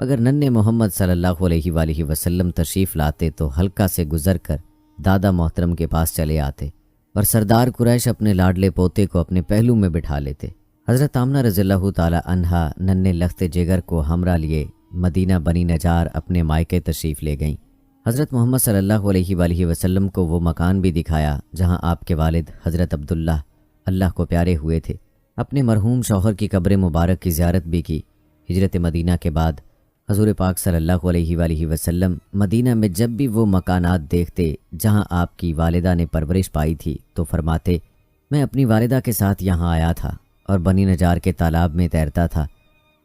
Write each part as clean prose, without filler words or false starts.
مگر ننھے محمد صلی اللہ علیہ وآلہ وسلم تشریف لاتے تو حلقہ سے گزر کر دادا محترم کے پاس چلے آتے اور سردار قریش اپنے لاڈلے پوتے کو اپنے پہلو میں بٹھا لیتے۔ حضرت آمنہ رضی اللہ تعالی عنہا ننھے لخت جگر کو ہمراہ لیے مدینہ بنی نجار اپنے مائکے تشریف لے گئیں۔ حضرت محمد صلی اللہ علیہ وآلہ وسلم کو وہ مکان بھی دکھایا جہاں آپ کے والد حضرت عبداللہ اللہ کو پیارے ہوئے تھے۔ اپنے مرحوم شوہر کی قبر مبارک کی زیارت بھی کی۔ ہجرت مدینہ کے بعد حضور پاک صلی اللہ علیہ وآلہ وسلم مدینہ میں جب بھی وہ مکانات دیکھتے جہاں آپ کی والدہ نے پرورش پائی تھی تو فرماتے، میں اپنی والدہ کے ساتھ یہاں آیا تھا اور بنی نجار کے تالاب میں تیرتا تھا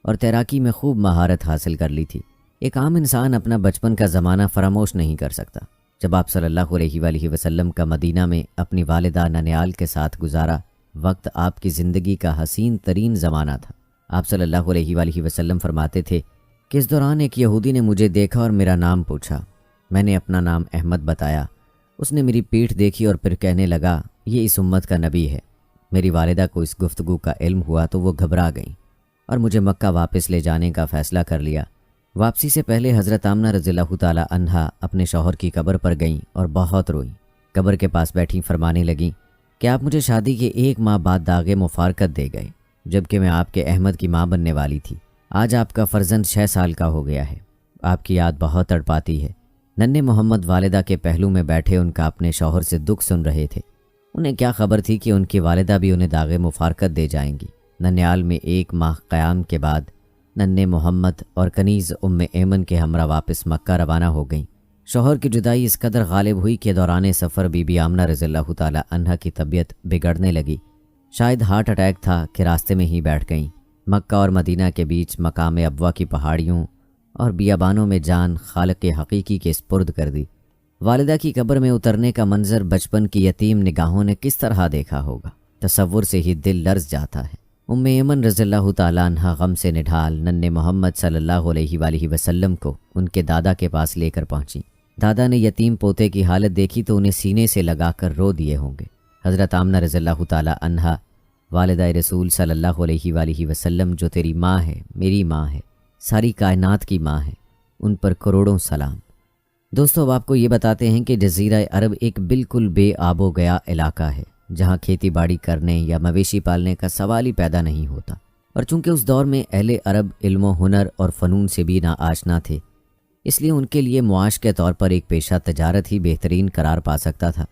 اور تیراکی میں خوب مہارت حاصل کر لی تھی۔ ایک عام انسان اپنا بچپن کا زمانہ فراموش نہیں کر سکتا۔ جب آپ صلی اللہ علیہ وآلہ وسلم کا مدینہ میں اپنی والدہ ننیال کے ساتھ گزارا وقت آپ کی زندگی کا حسین ترین زمانہ تھا۔ آپ صلی اللہ علیہ وآلہ وسلم فرماتے تھے کہ اس دوران ایک یہودی نے مجھے دیکھا اور میرا نام پوچھا۔ میں نے اپنا نام احمد بتایا۔ اس نے میری پیٹھ دیکھی اور پھر کہنے لگا، یہ اس امت کا نبی ہے۔ میری والدہ کو اس گفتگو کا علم ہوا تو وہ گھبرا گئیں اور مجھے مکہ واپس لے جانے کا فیصلہ کر لیا۔ واپسی سے پہلے حضرت آمنہ رضی اللہ تعالی عنہا اپنے شوہر کی قبر پر گئیں اور بہت روئیں۔ قبر کے پاس بیٹھیں فرمانے لگیں کہ آپ مجھے شادی کے 1 ماہ بعد داغ مفارقت دے گئے جبکہ میں آپ کے احمد کی ماں بننے والی تھی۔ آج آپ کا فرزند 6 سال کا ہو گیا ہے۔ آپ کی یاد بہت تڑپاتی ہے۔ ننھے محمد والدہ کے پہلو میں بیٹھے ان کا اپنے شوہر سے دکھ سن رہے تھے۔ انہیں کیا خبر تھی کہ ان کی والدہ بھی انہیں داغ مفارقت دے جائیں گی۔ ننیال میں 1 ماہ قیام کے بعد ننھے محمد اور کنیز ایمن کے ہمراہ واپس مکہ روانہ ہو گئیں۔ شوہر کی جدائی اس قدر غالب ہوئی کہ دوران سفر بی بی آمنہ رضی اللہ تعالی عنہا کی طبیعت بگڑنے لگی۔ شاید ہارٹ اٹیک تھا کہ راستے میں ہی بیٹھ گئیں۔ مکہ اور مدینہ کے بیچ مقام ابوا کی پہاڑیوں اور بیابانوں میں جان خالق حقیقی کے سپرد کر دی۔ والدہ کی قبر میں اترنے کا منظر بچپن کی یتیم نگاہوں نے کس طرح دیکھا ہوگا، تصور سے ہی دل لرز جاتا ہے۔ ایمن رضی اللہ تعالیٰ عنہ غم سے نڈھال ننھے محمد صلی اللہ علیہ وآلہ وسلم کو ان کے دادا کے پاس لے کر پہنچی۔ دادا نے یتیم پوتے کی حالت دیکھی تو انہیں سینے سے لگا کر رو دیے ہوں گے۔ حضرت آمنہ رضی اللہ تعالیٰ عنہا والدہ رسول صلی اللہ علیہ وآلہ وسلم جو تیری ماں ہے، میری ماں ہے، ساری کائنات کی ماں ہے، ان پر کروڑوں سلام۔ دوستو، اب آپ کو یہ بتاتے ہیں کہ جزیرہ عرب ایک بالکل بے آب و گیا علاقہ ہے جہاں کھیتی باڑی کرنے یا مویشی پالنے کا سوال ہی پیدا نہیں ہوتا، اور چونکہ اس دور میں اہل عرب علم و ہنر اور فنون سے بھی ناآشنا تھے، اس لیے ان کے لیے معاش کے طور پر ایک پیشہ تجارت ہی بہترین قرار پا سکتا تھا۔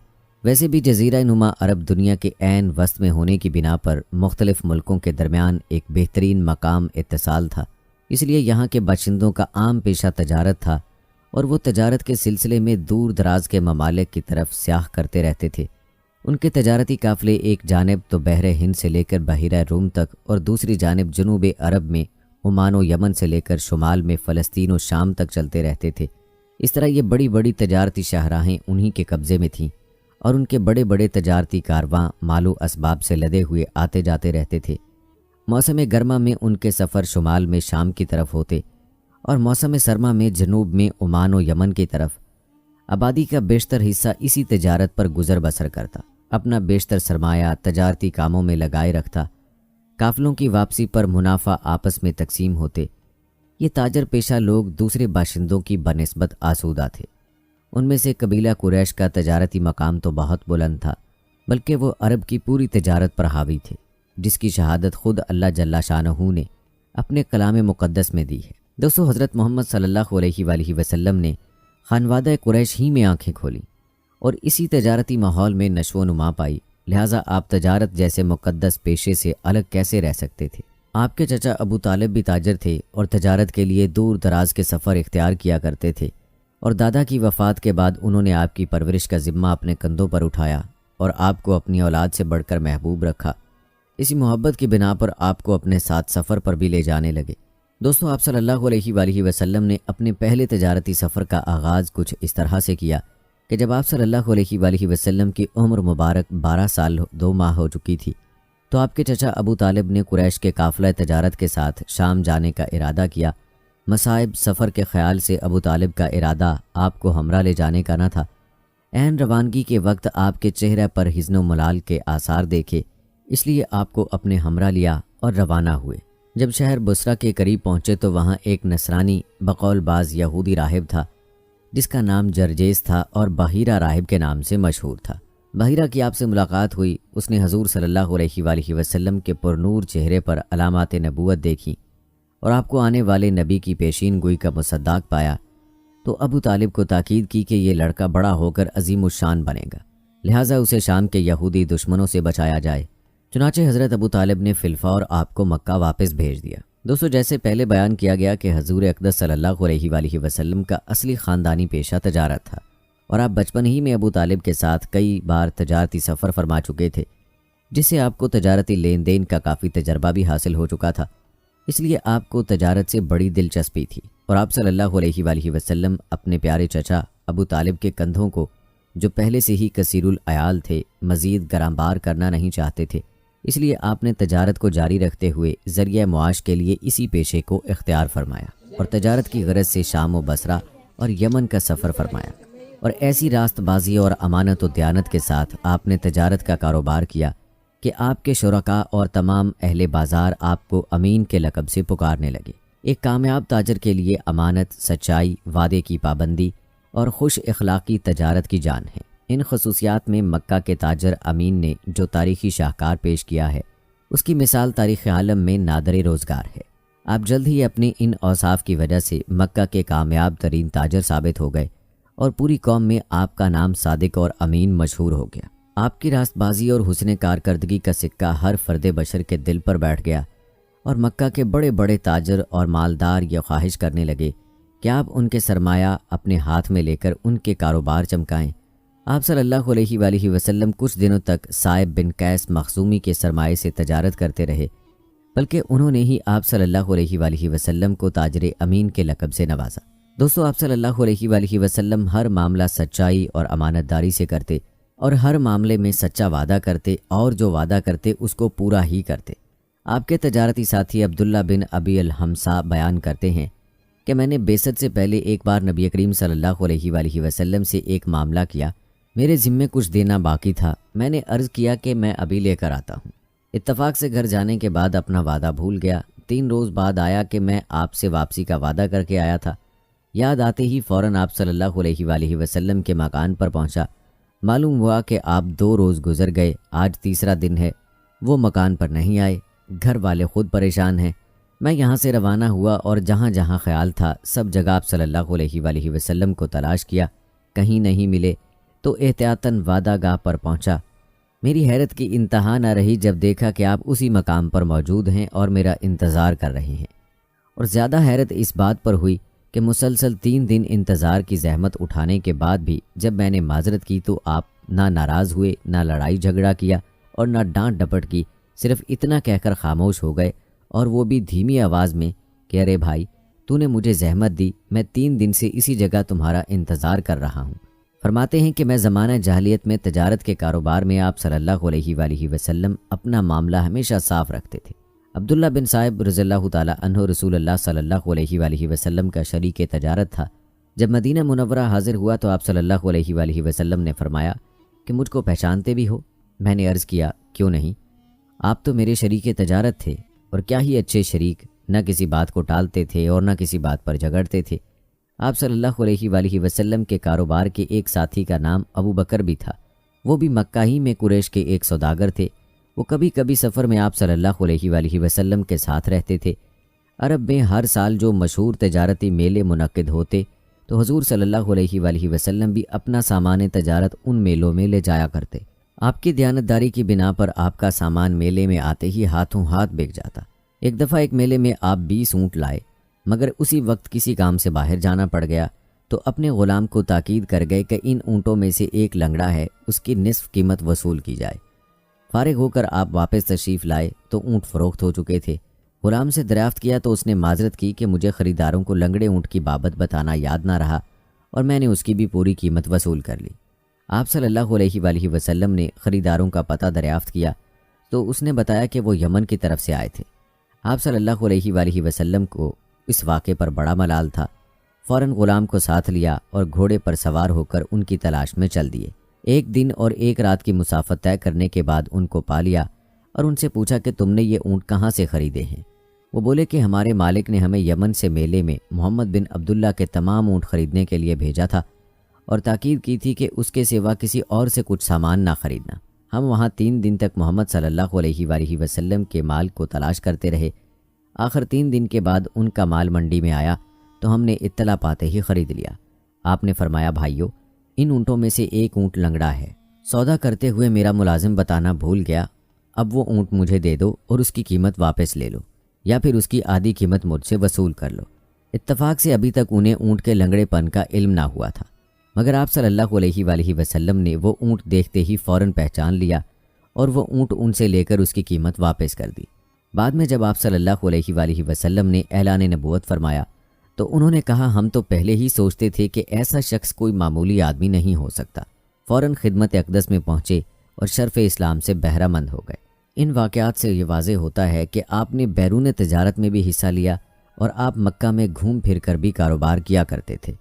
ویسے بھی جزیرہ نما عرب دنیا کے عین وسط میں ہونے کی بنا پر مختلف ملکوں کے درمیان ایک بہترین مقام اتصال تھا، اس لیے یہاں کے باشندوں کا عام پیشہ تجارت تھا اور وہ تجارت کے سلسلے میں دور دراز کے ممالک کی طرف سیاح کرتے رہتے تھے۔ ان کے تجارتی قافلے ایک جانب تو بحر ہند سے لے کر بحیرہ روم تک اور دوسری جانب جنوب عرب میں عمان و یمن سے لے کر شمال میں فلسطین و شام تک چلتے رہتے تھے۔ اس طرح یہ بڑی بڑی تجارتی شاہراہیں انہی کے قبضے میں تھیں اور ان کے بڑے بڑے تجارتی کارواں مال و اسباب سے لدے ہوئے آتے جاتے رہتے تھے۔ موسم گرما میں ان کے سفر شمال میں شام کی طرف ہوتے اور موسم سرما میں جنوب میں عمان و یمن کی طرف۔ آبادی کا بیشتر حصہ اسی تجارت پر گزر بسر کرتا، اپنا بیشتر سرمایہ تجارتی کاموں میں لگائے رکھتا۔ قافلوں کی واپسی پر منافع آپس میں تقسیم ہوتے۔ یہ تاجر پیشہ لوگ دوسرے باشندوں کی بنسبت آسودہ تھے۔ ان میں سے قبیلہ قریش کا تجارتی مقام تو بہت بلند تھا، بلکہ وہ عرب کی پوری تجارت پر حاوی تھے، جس کی شہادت خود اللہ جل شانہ نے اپنے کلام مقدس میں دی ہے۔ دوستو، حضرت محمد صلی اللہ علیہ وآلہ وسلم نے خانوادہ قریش ہی میں آنکھیں کھولیں اور اسی تجارتی ماحول میں نشو و نما پائی، لہٰذا آپ تجارت جیسے مقدس پیشے سے الگ کیسے رہ سکتے تھے؟ آپ کے چچا ابو طالب بھی تاجر تھے اور تجارت کے لیے دور دراز کے سفر اختیار کیا کرتے تھے، اور دادا کی وفات کے بعد انہوں نے آپ کی پرورش کا ذمہ اپنے کندھوں پر اٹھایا اور آپ کو اپنی اولاد سے بڑھ کر محبوب رکھا۔ اسی محبت کی بنا پر آپ کو اپنے ساتھ سفر پر بھی لے جانے لگے۔ دوستو، آپ صلی اللہ علیہ وآلہ وسلم نے اپنے پہلے تجارتی سفر کا آغاز کچھ اس طرح سے کیا کہ جب آپ صلی اللہ علیہ وآلہ وسلم کی عمر مبارک 12 سال 2 ماہ ہو چکی تھی تو آپ کے چچا ابو طالب نے قریش کے قافلہ تجارت کے ساتھ شام جانے کا ارادہ کیا۔ مصائب سفر کے خیال سے ابو طالب کا ارادہ آپ کو ہمراہ لے جانے کا نہ تھا۔ عین روانگی کے وقت آپ کے چہرے پر حزن و ملال کے آثار دیکھے، اس لیے آپ کو اپنے ہمراہ لیا اور روانہ ہوئے۔ جب شہر بصرہ کے قریب پہنچے تو وہاں ایک نصرانی بقول بعض یہودی راہب تھا جس کا نام جرجیس تھا اور بحیرہ راہب کے نام سے مشہور تھا۔ بحیرہ کی آپ سے ملاقات ہوئی۔ اس نے حضور صلی اللہ علیہ وآلہ وسلم کے پرنور چہرے پر علامات نبوت دیکھی اور آپ کو آنے والے نبی کی پیشین گوئی کا مصداق پایا تو ابو طالب کو تاکید کی کہ یہ لڑکا بڑا ہو کر عظیم الشان بنے گا، لہٰذا اسے شام کے یہودی دشمنوں سے بچایا جائے۔ چنانچہ حضرت ابو طالب نے فی الفور آپ کو مکہ واپس بھیج دیا۔ دوستو، جیسے پہلے بیان کیا گیا کہ حضور اقدس صلی اللہ علیہ وآلہ وسلم کا اصلی خاندانی پیشہ تجارت تھا اور آپ بچپن ہی میں ابو طالب کے ساتھ کئی بار تجارتی سفر فرما چکے تھے، جس سے آپ کو تجارتی لین دین کا کافی تجربہ بھی حاصل ہو چکا تھا، اس لیے آپ کو تجارت سے بڑی دلچسپی تھی اور آپ صلی اللہ علیہ وآلہ وسلم اپنے پیارے چچا ابو طالب کے کندھوں کو، جو پہلے سے ہی کثیر العیال تھے، مزید گرانبار کرنا نہیں چاہتے تھے، اس لیے آپ نے تجارت کو جاری رکھتے ہوئے ذریعہ معاش کے لیے اسی پیشے کو اختیار فرمایا اور تجارت کی غرض سے شام و بصرہ اور یمن کا سفر فرمایا، اور ایسی راست بازی اور امانت و دیانت کے ساتھ آپ نے تجارت کا کاروبار کیا کہ آپ کے شرکاء اور تمام اہل بازار آپ کو امین کے لقب سے پکارنے لگے۔ ایک کامیاب تاجر کے لیے امانت، سچائی، وعدے کی پابندی اور خوش اخلاقی تجارت کی جان ہے۔ ان خصوصیات میں مکہ کے تاجر امین نے جو تاریخی شاہکار پیش کیا ہے، اس کی مثال تاریخ عالم میں نادر روزگار ہے۔ آپ جلد ہی اپنی ان اوصاف کی وجہ سے مکہ کے کامیاب ترین تاجر ثابت ہو گئے اور پوری قوم میں آپ کا نام صادق اور امین مشہور ہو گیا۔ آپ کی راست بازی اور حسن کارکردگی کا سکہ ہر فرد بشر کے دل پر بیٹھ گیا اور مکہ کے بڑے بڑے تاجر اور مالدار یہ خواہش کرنے لگے کہ آپ ان کے سرمایہ اپنے ہاتھ میں لے کر ان کے کاروبار چمکائیں۔ آپ صلی اللہ علیہ وآلہ وسلم کچھ دنوں تک صائب بن قیس مخزومی کے سرمایے سے تجارت کرتے رہے، بلکہ انہوں نے ہی آپ صلی اللہ علیہ وآلہ وسلم کو تاجر امین کے لقب سے نوازا۔ دوستو، آپ صلی اللہ علیہ وآلہ وسلم ہر معاملہ سچائی اور امانت داری سے کرتے اور ہر معاملے میں سچا وعدہ کرتے اور جو وعدہ کرتے اس کو پورا ہی کرتے۔ آپ کے تجارتی ساتھی عبداللہ بن ابی الحمصا بیان کرتے ہیں کہ میں نے بعثت سے پہلے ایک بار نبی کریم صلی اللہ علیہ وآلہ وسلم سے ایک معاملہ کیا۔ میرے ذمے کچھ دینا باقی تھا۔ میں نے عرض کیا کہ میں ابھی لے کر آتا ہوں۔ اتفاق سے گھر جانے کے بعد اپنا وعدہ بھول گیا۔ 3 روز بعد آیا کہ میں آپ سے واپسی کا وعدہ کر کے آیا تھا۔ یاد آتے ہی فوراً آپ صلی اللہ علیہ وآلہ وسلم کے مکان پر پہنچا۔ معلوم ہوا کہ آپ 2 روز گزر گئے، آج تیسرا دن ہے، وہ مکان پر نہیں آئے۔ گھر والے خود پریشان ہیں۔ میں یہاں سے روانہ ہوا اور جہاں جہاں خیال تھا سب جگہ آپ صلی اللہ علیہ وآلہ وسلم کو تلاش کیا، کہیں نہیں ملے تو احتیاطاً وعدہ گاہ پر پہنچا۔ میری حیرت کی انتہا نہ رہی جب دیکھا کہ آپ اسی مقام پر موجود ہیں اور میرا انتظار کر رہے ہیں، اور زیادہ حیرت اس بات پر ہوئی کہ مسلسل 3 دن انتظار کی زحمت اٹھانے کے بعد بھی جب میں نے معذرت کی تو آپ نہ ناراض ہوئے، نہ لڑائی جھگڑا کیا اور نہ ڈانٹ ڈپٹ کی، صرف اتنا کہہ کر خاموش ہو گئے، اور وہ بھی دھیمی آواز میں کہ ارے بھائی، تو نے مجھے زحمت دی، میں 3 دن سے اسی جگہ تمہارا انتظار کر رہا ہوں۔ فرماتے ہیں کہ میں زمانہ جاہلیت میں تجارت کے کاروبار میں آپ صلی اللہ علیہ وآلہ وسلم اپنا معاملہ ہمیشہ صاف رکھتے تھے۔ عبداللہ بن صائب رضی اللہ تعالیٰ عنہ رسول اللہ صلی اللہ علیہ وآلہ وسلم کا شریک تجارت تھا۔ جب مدینہ منورہ حاضر ہوا تو آپ صلی اللہ علیہ وآلہ وسلم نے فرمایا کہ مجھ کو پہچانتے بھی ہو؟ میں نے عرض کیا کیوں نہیں، آپ تو میرے شریک تجارت تھے، اور کیا ہی اچھے شریک، نہ کسی بات کو ٹالتے تھے اور نہ کسی بات پر جھگڑتے تھے۔ آپ صلی اللہ علیہ وآلہ وسلم کے کاروبار کے ایک ساتھی کا نام ابو بکر بھی تھا، وہ بھی مکہ ہی میں قریش کے ایک سوداگر تھے۔ وہ کبھی کبھی سفر میں آپ صلی اللہ علیہ وآلہ وسلم کے ساتھ رہتے تھے۔ عرب میں ہر سال جو مشہور تجارتی میلے منعقد ہوتے تو حضور صلی اللہ علیہ وآلہ وسلم بھی اپنا سامان تجارت ان میلوں میں لے جایا کرتے۔ آپ کی دیانتداری کی بنا پر آپ کا سامان میلے میں آتے ہی ہاتھوں ہاتھ بک جاتا۔ ایک دفعہ ایک میلے میں آپ 20 اونٹ لائے، مگر اسی وقت کسی کام سے باہر جانا پڑ گیا تو اپنے غلام کو تاکید کر گئے کہ ان اونٹوں میں سے ایک لنگڑا ہے، اس کی نصف قیمت وصول کی جائے۔ فارغ ہو کر آپ واپس تشریف لائے تو اونٹ فروخت ہو چکے تھے۔ غلام سے دریافت کیا تو اس نے معذرت کی کہ مجھے خریداروں کو لنگڑے اونٹ کی بابت بتانا یاد نہ رہا اور میں نے اس کی بھی پوری قیمت وصول کر لی۔ آپ صلی اللہ علیہ وآلہ وسلم نے خریداروں کا پتہ دریافت کیا تو اس نے بتایا کہ وہ یمن کی طرف سے آئے تھے۔ آپ صلی اللہ علیہ وآلہ وسلم کو اس واقعے پر بڑا ملال تھا۔ فوراً غلام کو ساتھ لیا اور گھوڑے پر سوار ہو کر ان کی تلاش میں چل دیے۔ 1 دن اور 1 رات کی مسافت طے کرنے کے بعد ان کو پا لیا اور ان سے پوچھا کہ تم نے یہ اونٹ کہاں سے خریدے ہیں؟ وہ بولے کہ ہمارے مالک نے ہمیں یمن سے میلے میں محمد بن عبداللہ کے تمام اونٹ خریدنے کے لیے بھیجا تھا اور تاکید کی تھی کہ اس کے سوا کسی اور سے کچھ سامان نہ خریدنا۔ ہم وہاں 3 دن تک محمد صلی اللہ علیہ وآلہ وسلم کے مال کو تلاش کرتے رہے۔ آخر 3 دن کے بعد ان کا مال منڈی میں آیا تو ہم نے اطلاع پاتے ہی خرید لیا۔ آپ نے فرمایا، بھائیو، ان اونٹوں میں سے ایک اونٹ لنگڑا ہے، سودا کرتے ہوئے میرا ملازم بتانا بھول گیا، اب وہ اونٹ مجھے دے دو اور اس کی قیمت واپس لے لو، یا پھر اس کی آدھی قیمت مجھ سے وصول کر لو۔ اتفاق سے ابھی تک انہیں اونٹ کے لنگڑے پن کا علم نہ ہوا تھا، مگر آپ صلی اللہ علیہ وآلہ وسلم نے وہ اونٹ دیکھتے ہی فوراً پہچان لیا اور وہ اونٹ ان سے لے کر اس کی قیمت واپس کر دی۔ بعد میں جب آپ صلی اللہ علیہ وآلہ وسلم نے اعلان نبوت فرمایا تو انہوں نے کہا، ہم تو پہلے ہی سوچتے تھے کہ ایسا شخص کوئی معمولی آدمی نہیں ہو سکتا۔ فوراً خدمت اقدس میں پہنچے اور شرف اسلام سے بہرہ مند ہو گئے۔ ان واقعات سے یہ واضح ہوتا ہے کہ آپ نے بیرون تجارت میں بھی حصہ لیا اور آپ مکہ میں گھوم پھر کر بھی کاروبار کیا کرتے تھے،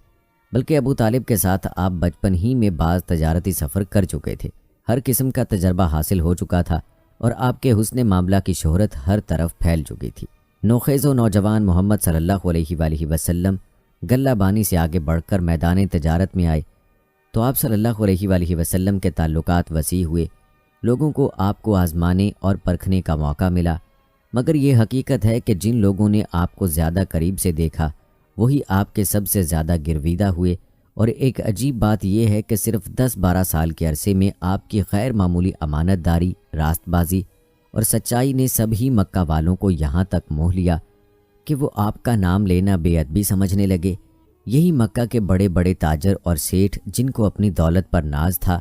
بلکہ ابو طالب کے ساتھ آپ بچپن ہی میں بعض تجارتی سفر کر چکے تھے، ہر قسم کا تجربہ حاصل ہو چکا تھا اور آپ کے حسن معاملہ کی شہرت ہر طرف پھیل چکی تھی۔ نوخیز و نوجوان محمد صلی اللہ علیہ وآلہ وسلم غلہ بانی سے آگے بڑھ کر میدان تجارت میں آئے تو آپ صلی اللہ علیہ وآلہ وسلم کے تعلقات وسیع ہوئے، لوگوں کو آپ کو آزمانے اور پرکھنے کا موقع ملا، مگر یہ حقیقت ہے کہ جن لوگوں نے آپ کو زیادہ قریب سے دیکھا وہی آپ کے سب سے زیادہ گرویدہ ہوئے، اور ایک عجیب بات یہ ہے کہ صرف 10-12 سال کے عرصے میں آپ کی غیر معمولی امانت داری، راست بازی اور سچائی نے سبھی مکہ والوں کو یہاں تک موہ لیا کہ وہ آپ کا نام لینا بے ادبی سمجھنے لگے۔ یہی مکہ کے بڑے بڑے تاجر اور سیٹھ، جن کو اپنی دولت پر ناز تھا،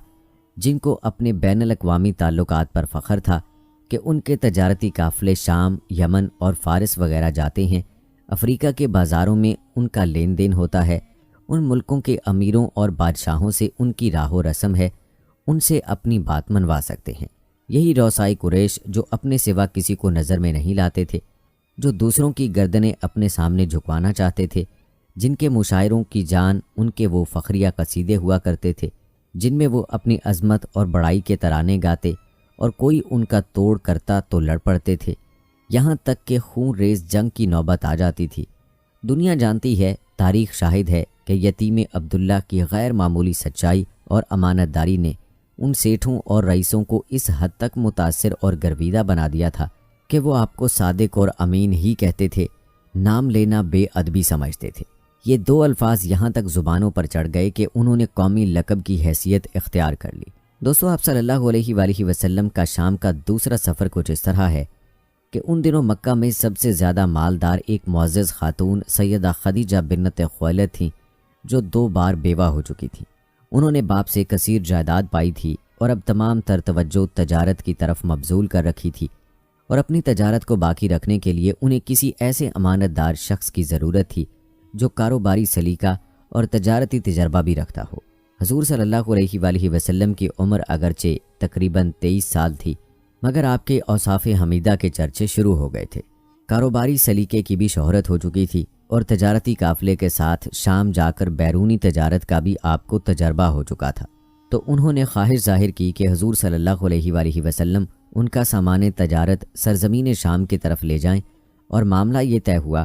جن کو اپنے بین الاقوامی تعلقات پر فخر تھا کہ ان کے تجارتی قافلے شام، یمن اور فارس وغیرہ جاتے ہیں، افریقہ کے بازاروں میں ان کا لین دین ہوتا ہے، ان ملکوں کے امیروں اور بادشاہوں سے ان کی راہ و رسم ہے، ان سے اپنی بات منوا سکتے ہیں۔ یہی روسائی قریش جو اپنے سوا کسی کو نظر میں نہیں لاتے تھے، جو دوسروں کی گردنیں اپنے سامنے جھکوانا چاہتے تھے، جن کے مشاعروں کی جان ان کے وہ فخریہ قصیدے ہوا کرتے تھے جن میں وہ اپنی عظمت اور بڑائی کے ترانے گاتے اور کوئی ان کا توڑ کرتا تو لڑ پڑتے تھے، یہاں تک کہ خون ریز جنگ کی نوبت آ جاتی تھی۔ دنیا جانتی ہے، تاریخ شاہد ہے کہ یتیم عبداللہ کی غیر معمولی سچائی اور امانت داری نے ان سیٹھوں اور رئیسوں کو اس حد تک متاثر اور گرویدہ بنا دیا تھا کہ وہ آپ کو صادق اور امین ہی کہتے تھے، نام لینا بے ادبی سمجھتے تھے۔ یہ 2 الفاظ یہاں تک زبانوں پر چڑھ گئے کہ انہوں نے قومی لقب کی حیثیت اختیار کر لی۔ دوستو، آپ صلی اللہ علیہ وآلہ وسلم کا شام کا دوسرا سفر کچھ اس طرح ہے کہ ان دنوں مکہ میں سب سے زیادہ مالدار ایک معزز خاتون سیدہ خدیجہ بنت خویلد تھیں، جو 2 بار بیوہ ہو چکی تھیں۔ انہوں نے باپ سے کثیر جائیداد پائی تھی اور اب تمام تر توجہ تجارت کی طرف مبذول کر رکھی تھی، اور اپنی تجارت کو باقی رکھنے کے لیے انہیں کسی ایسے امانت دار شخص کی ضرورت تھی جو کاروباری سلیقہ اور تجارتی تجربہ بھی رکھتا ہو۔ حضور صلی اللہ علیہ وآلہ وسلم کی عمر اگرچہ تقریباً 23 سال تھی، مگر آپ کے اوصاف حمیدہ کے چرچے شروع ہو گئے تھے۔ کاروباری سلیقے کی بھی شہرت ہو چکی تھی اور تجارتی قافلے کے ساتھ شام جا کر بیرونی تجارت کا بھی آپ کو تجربہ ہو چکا تھا، تو انہوں نے خواہش ظاہر کی کہ حضور صلی اللہ علیہ وآلہ وسلم ان کا سامان تجارت سرزمین شام کی طرف لے جائیں، اور معاملہ یہ طے ہوا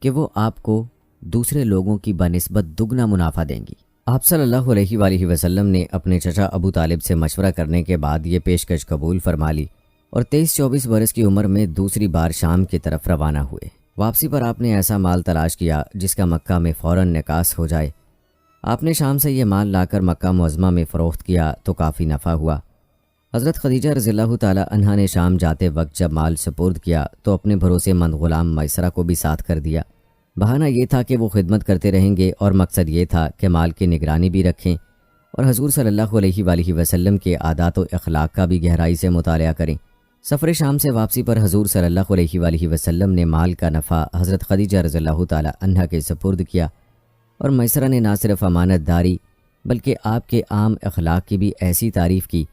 کہ وہ آپ کو دوسرے لوگوں کی بنسبت دگنا منافع دیں گی۔ آپ صلی اللہ علیہ وآلہ وسلم نے اپنے چچا ابو طالب سے مشورہ کرنے کے بعد یہ پیشکش قبول فرما لی اور 23-24 برس کی عمر میں دوسری بار شام کی طرف روانہ ہوئے۔ واپسی پر آپ نے ایسا مال تلاش کیا جس کا مکہ میں فوراً نکاس ہو جائے۔ آپ نے شام سے یہ مال لا کر مکہ معظمہ میں فروخت کیا تو کافی نفع ہوا۔ حضرت خدیجہ رضی اللہ تعالی عنہا نے شام جاتے وقت جب مال سپرد کیا تو اپنے بھروسے مند غلام میسرہ کو بھی ساتھ کر دیا۔ بہانہ یہ تھا کہ وہ خدمت کرتے رہیں گے اور مقصد یہ تھا کہ مال کی نگرانی بھی رکھیں اور حضور صلی اللہ علیہ وآلہ وسلم کے عادات و اخلاق کا بھی گہرائی سے مطالعہ کریں۔ سفر شام سے واپسی پر حضور صلی اللہ علیہ وآلہ وسلم نے مال کا نفع حضرت خدیجہ رضی اللہ تعالی عنہا کے سپرد کیا، اور میسرہ نے نہ صرف امانت داری بلکہ آپ کے عام اخلاق کی بھی ایسی تعریف کی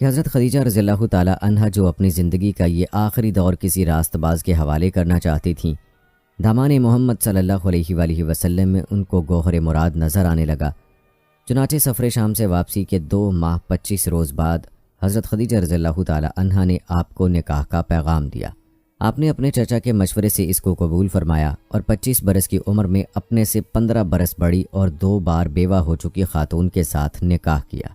کہ حضرت خدیجہ رضی اللہ تعالی عنہا جو اپنی زندگی کا یہ آخری دور کسی راست باز کے حوالے کرنا چاہتی تھیں، دامان محمد صلی اللہ علیہ وآلہ وسلم میں ان کو گوہر مراد نظر آنے لگا۔ چنانچہ سفر شام سے واپسی کے 2 ماہ 25 روز بعد حضرت خدیجہ رضی اللہ تعالی عنہا نے آپ کو نکاح کا پیغام دیا۔ آپ نے اپنے چچا کے مشورے سے اس کو قبول فرمایا اور 25 برس کی عمر میں اپنے سے 15 برس بڑی اور 2 بار بیوہ ہو چکی خاتون کے ساتھ نکاح کیا۔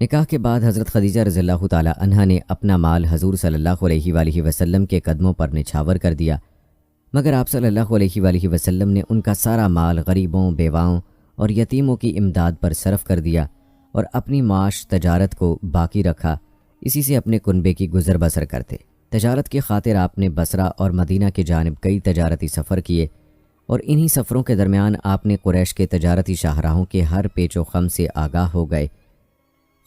نکاح کے بعد حضرت خدیجہ رضی اللہ تعالی عنہا نے اپنا مال حضور صلی اللہ علیہ وآلہ وسلم کے قدموں پر نچھاور کر دیا، مگر آپ صلی اللہ علیہ وآلہ وسلم نے ان کا سارا مال غریبوں، بیواؤں اور یتیموں کی امداد پر صرف کر دیا اور اپنی معاش تجارت کو باقی رکھا، اسی سے اپنے کنبے کی گزر بسر کرتے۔ تجارت کی خاطر آپ نے بصرہ اور مدینہ کی جانب کئی تجارتی سفر کیے اور انہی سفروں کے درمیان آپ نے قریش کے تجارتی شاہراہوں کے ہر پیچ و خم سے آگاہ ہو گئے،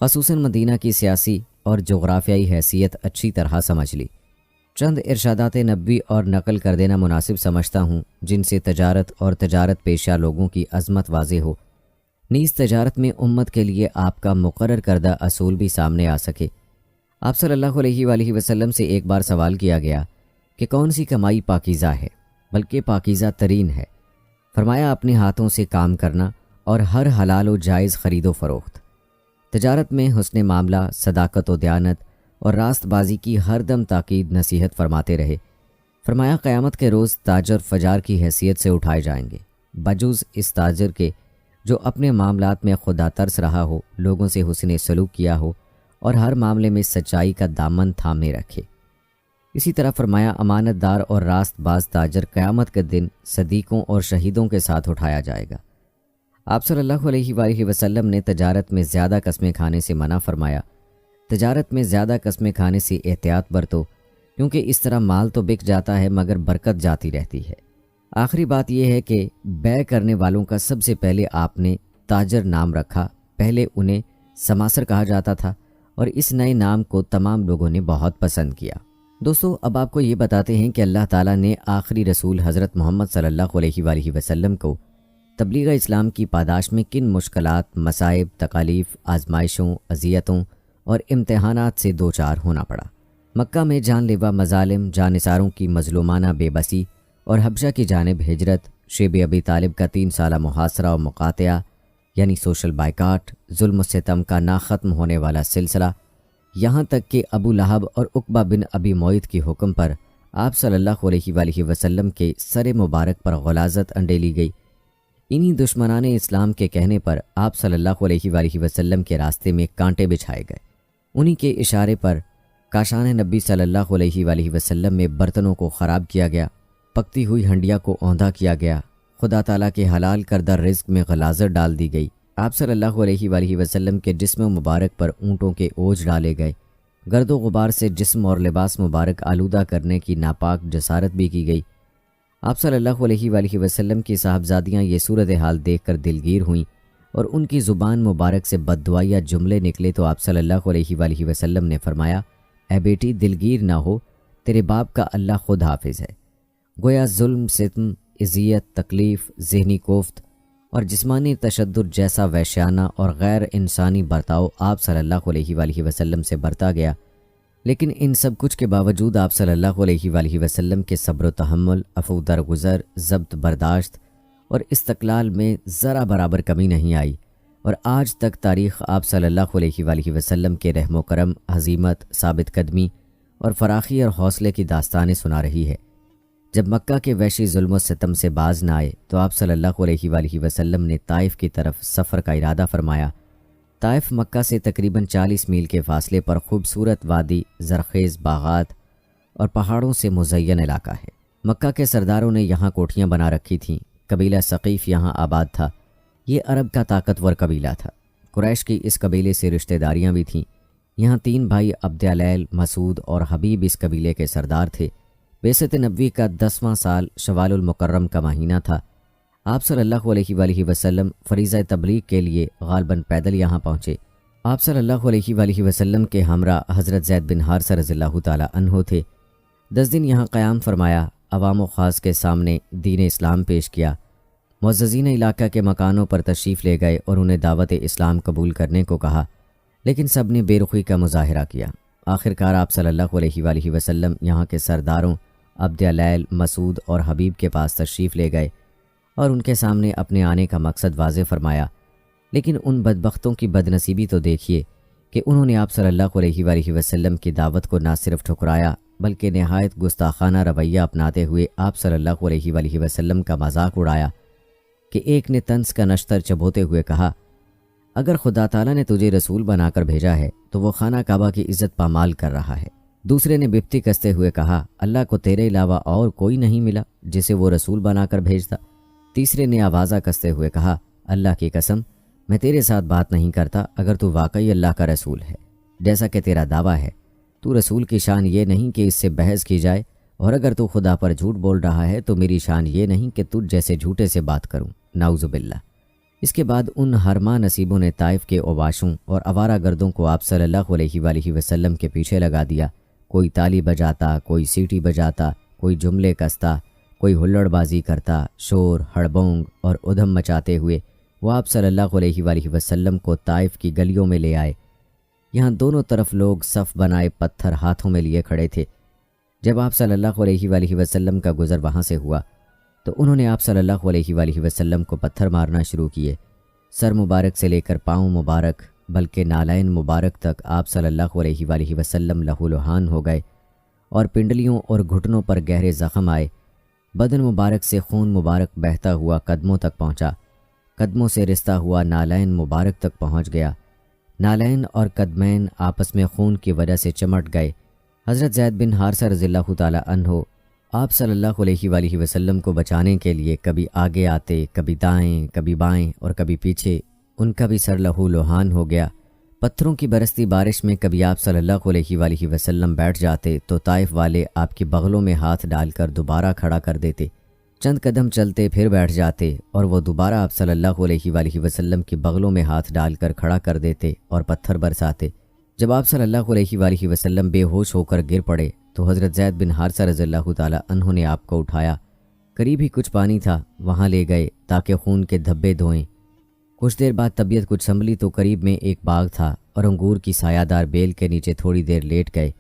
خصوصاً مدینہ کی سیاسی اور جغرافیائی حیثیت اچھی طرح سمجھ لی۔ چند ارشادات نبوی اور نقل کر دینا مناسب سمجھتا ہوں جن سے تجارت اور تجارت پیشہ لوگوں کی عظمت واضح ہو، نیز تجارت میں امت کے لیے آپ کا مقرر کردہ اصول بھی سامنے آ سکے۔ آپ صلی اللہ علیہ وآلہ وسلم سے ایک بار سوال کیا گیا کہ کون سی کمائی پاکیزہ ہے، بلکہ پاکیزہ ترین ہے؟ فرمایا اپنے ہاتھوں سے کام کرنا اور ہر حلال و جائز خرید و فروخت۔ تجارت میں حسن معاملہ، صداقت و دیانت اور راست بازی کی ہر دم تاکید نصیحت فرماتے رہے۔ فرمایا قیامت کے روز تاجر فجار کی حیثیت سے اٹھائے جائیں گے، بجوز اس تاجر کے جو اپنے معاملات میں خدا ترس رہا ہو، لوگوں سے حسن سلوک کیا ہو اور ہر معاملے میں سچائی کا دامن تھامے رکھے۔ اسی طرح فرمایا امانت دار اور راست باز تاجر قیامت کے دن صدیقوں اور شہیدوں کے ساتھ اٹھایا جائے گا۔ آپ صلی اللہ علیہ وآلہ وسلم نے تجارت میں زیادہ قسمیں کھانے سے منع فرمایا۔ تجارت میں زیادہ قسمیں کھانے سے احتیاط برتو، کیونکہ اس طرح مال تو بک جاتا ہے مگر برکت جاتی رہتی ہے۔ آخری بات یہ ہے کہ بیع کرنے والوں کا سب سے پہلے آپ نے تاجر نام رکھا، پہلے انہیں سماسر کہا جاتا تھا اور اس نئے نام کو تمام لوگوں نے بہت پسند کیا۔ دوستو، اب آپ کو یہ بتاتے ہیں کہ اللہ تعالیٰ نے آخری رسول حضرت محمد صلی اللہ علیہ وآلہ وسلم کو تبلیغ اسلام کی پاداش میں کن مشکلات، مصائب، تکالیف، آزمائشوں، اذیتوں اور امتحانات سے دوچار ہونا پڑا۔ مکہ میں جان لیوا مظالم، جانثاروں کی مظلومانہ بے بسی اور حبشہ کی جانب ہجرت، شیب ابی طالب کا 3 سالہ محاصرہ و مقاطعہ یعنی سوشل بائیکاٹ، ظلم و ستم کا ناختم ہونے والا سلسلہ، یہاں تک کہ ابو لہب اور عقبہ بن ابی معیط کے حکم پر آپ صلی اللہ علیہ وآلہ وسلم کے سر مبارک پر غلاظت انڈیلی گئی۔ انہی دشمنان اسلام کے کہنے پر آپ صلی اللہ علیہ وآلہ وسلم کے راستے میں کانٹے بچھائے گئے۔ انہی کے اشارے پر کاشان نبی صلی اللہ علیہ وآلہ وسلم میں برتنوں کو خراب کیا گیا، پکتی ہوئی ہنڈیا کو اوندھا کیا گیا، خدا تعالیٰ کے حلال کردہ رزق میں غلاظت ڈال دی گئی۔ آپ صلی اللہ علیہ وآلہ وسلم کے جسم مبارک پر اونٹوں کے اوج ڈالے گئے، گرد و غبار سے جسم اور لباس مبارک آلودہ کرنے کی ناپاک جسارت بھی کی گئی۔ آپ صلی اللہ علیہ وآلہ وسلم کی صاحبزادیاں یہ صورتحال دیکھ کر دلگیر ہوئیں اور ان کی زبان مبارک سے بددعائیہ جملے نکلے تو آپ صلی اللہ علیہ وآلہ وسلم نے فرمایا، اے بیٹی دلگیر نہ ہو، تیرے باپ کا اللہ خود حافظ ہے۔ گویا ظلم، ستم، اذیت، تکلیف، ذہنی کوفت اور جسمانی تشدد جیسا وحشیانہ اور غیر انسانی برتاؤ آپ صلی اللہ علیہ وآلہ وسلم سے برتا گیا، لیکن ان سب کچھ کے باوجود آپ صلی اللہ علیہ وآلہ وسلم کے صبر و تحمل، عفو درگزر، ضبط برداشت اور استقلال میں ذرا برابر کمی نہیں آئی، اور آج تک تاریخ آپ صلی اللہ علیہ وآلہ وسلم کے رحم و کرم، عزیمت، ثابت قدمی اور فراخی اور حوصلے کی داستانیں سنا رہی ہے۔ جب مکہ کے وحشی ظلم و ستم سے باز نہ آئے تو آپ صلی اللہ علیہ وآلہ وسلم نے طائف کی طرف سفر کا ارادہ فرمایا۔ طائف مکہ سے تقریباً 40 میل کے فاصلے پر خوبصورت وادی، زرخیز باغات اور پہاڑوں سے مزین علاقہ ہے۔ مکہ کے سرداروں نے یہاں کوٹھیاں بنا رکھی تھیں۔ قبیلہ ثقیف یہاں آباد تھا۔ یہ عرب کا طاقتور قبیلہ تھا۔ قریش کی اس قبیلے سے رشتہ داریاں بھی تھیں۔ یہاں 3 بھائی عبد علیل، مسعود اور حبیب اس قبیلے کے سردار تھے۔ بعثت نبوی کا 10واں سال شوال المکرم کا مہینہ تھا۔ آپ صلی اللہ علیہ وآلہ وسلم فریضہ تبلیغ کے لیے غالباً پیدل یہاں پہنچے۔ آپ صلی اللہ علیہ وآلہ وسلم کے ہمراہ حضرت زید بن حارثہ رضی اللہ تعالی عنہ تھے۔ 10 دن یہاں قیام فرمایا، عوام و خاص کے سامنے دین اسلام پیش کیا۔ معززین علاقہ کے مکانوں پر تشریف لے گئے اور انہیں دعوت اسلام قبول کرنے کو کہا، لیکن سب نے بے رخی کا مظاہرہ کیا۔ آخرکار آپ صلی اللہ علیہ وآلہ وسلم یہاں کے سرداروں عبد علیل، مسعود اور حبیب کے پاس تشریف لے گئے اور ان کے سامنے اپنے آنے کا مقصد واضح فرمایا، لیکن ان بدبختوں کی بدنصیبی تو دیکھیے کہ انہوں نے آپ صلی اللہ علیہ وآلہ وسلم کی دعوت کو نہ صرف ٹھکرایا بلکہ نہایت گستاخانہ رویہ اپناتے ہوئے آپ صلی اللہ علیہ وآلہ وسلم کا مذاق اڑایا کہ ایک نے طنز کا نشتر چبوتے ہوئے کہا، اگر خدا تعالیٰ نے تجھے رسول بنا کر بھیجا ہے تو وہ خانہ کعبہ کی عزت پامال کر رہا ہے۔ دوسرے نے بپتی کستے ہوئے کہا، اللہ کو تیرے علاوہ اور کوئی نہیں ملا جسے وہ رسول بنا کر بھیجتا۔ تیسرے نے آوازہ کستے ہوئے کہا، اللہ کی قسم میں تیرے ساتھ بات نہیں کرتا اگر تو واقعی اللہ کا رسول ہے، جیسا کہ تیرا دعویٰ ہے۔ تو رسول کی شان یہ نہیں کہ اس سے بحث کی جائے، اور اگر تو خدا پر جھوٹ بول رہا ہے تو میری شان یہ نہیں کہ تجھ جیسے جھوٹے سے بات کروں، نعوذ باللہ۔ اس کے بعد ان حرما نصیبوں نے طائف کے اوباشوں اور آوارہ گردوں کو آپ صلی اللہ علیہ وآلہ وسلم کے پیچھے لگا دیا۔ کوئی تالی بجاتا، کوئی سیٹی بجاتا، کوئی جملے کستا، کوئی ہلڑ بازی کرتا، شور، ہڑبونگ اور ادھم مچاتے ہوئے وہ آپ صلی اللہ علیہ وآلہ وسلم کو طائف کی گلیوں میں لے آئے۔ یہاں دونوں طرف لوگ صف بنائے پتھر ہاتھوں میں لیے کھڑے تھے۔ جب آپ صلی اللہ علیہ وآلہ وسلم کا گزر وہاں سے ہوا تو انہوں نے آپ صلی اللہ علیہ وآلہ وسلم کو پتھر مارنا شروع کیے۔ سر مبارک سے لے کر پاؤں مبارک بلکہ نالین مبارک تک آپ صلی اللہ علیہ وآلہ وسلم لہو لہان ہو گئے، اور پنڈلیوں اور گھٹنوں پر گہرے زخم آئے۔ بدن مبارک سے خون مبارک بہتا ہوا قدموں تک پہنچا، قدموں سے رستا ہوا نالین مبارک تک پہنچ گیا۔ نالین اور قدمین آپس میں خون کی وجہ سے چمٹ گئے۔ حضرت زید بن حارثہ رضی اللہ تعالی عنہ آپ صلی اللہ علیہ وآلہ وسلم کو بچانے کے لیے کبھی آگے آتے، کبھی دائیں، کبھی بائیں اور کبھی پیچھے۔ ان کا بھی سر لہو لوہان ہو گیا۔ پتھروں کی برستی بارش میں کبھی آپ صلی اللہ علیہ وآلہ وسلم بیٹھ جاتے تو طائف والے آپ کی بغلوں میں ہاتھ ڈال کر دوبارہ کھڑا کر دیتے۔ چند قدم چلتے پھر بیٹھ جاتے اور وہ دوبارہ آپ صلی اللہ علیہ وآلہ وسلم کی بغلوں میں ہاتھ ڈال کر کھڑا کر دیتے اور پتھر برساتے۔ جب آپ صلی اللہ علیہ وآلہ وسلم بے ہوش ہو کر گر پڑے تو حضرت زید بن حارثہ رضی اللہ تعالی عنہ نے آپ کو اٹھایا۔ قریب ہی کچھ پانی تھا، وہاں لے گئے تاکہ خون کے دھبے دھوئیں۔ کچھ دیر بعد طبیعت کچھ سنبھلی تو قریب میں ایک باغ تھا اور انگور کی سایہ دار بیل کے نیچے تھوڑی دیر لیٹ گئے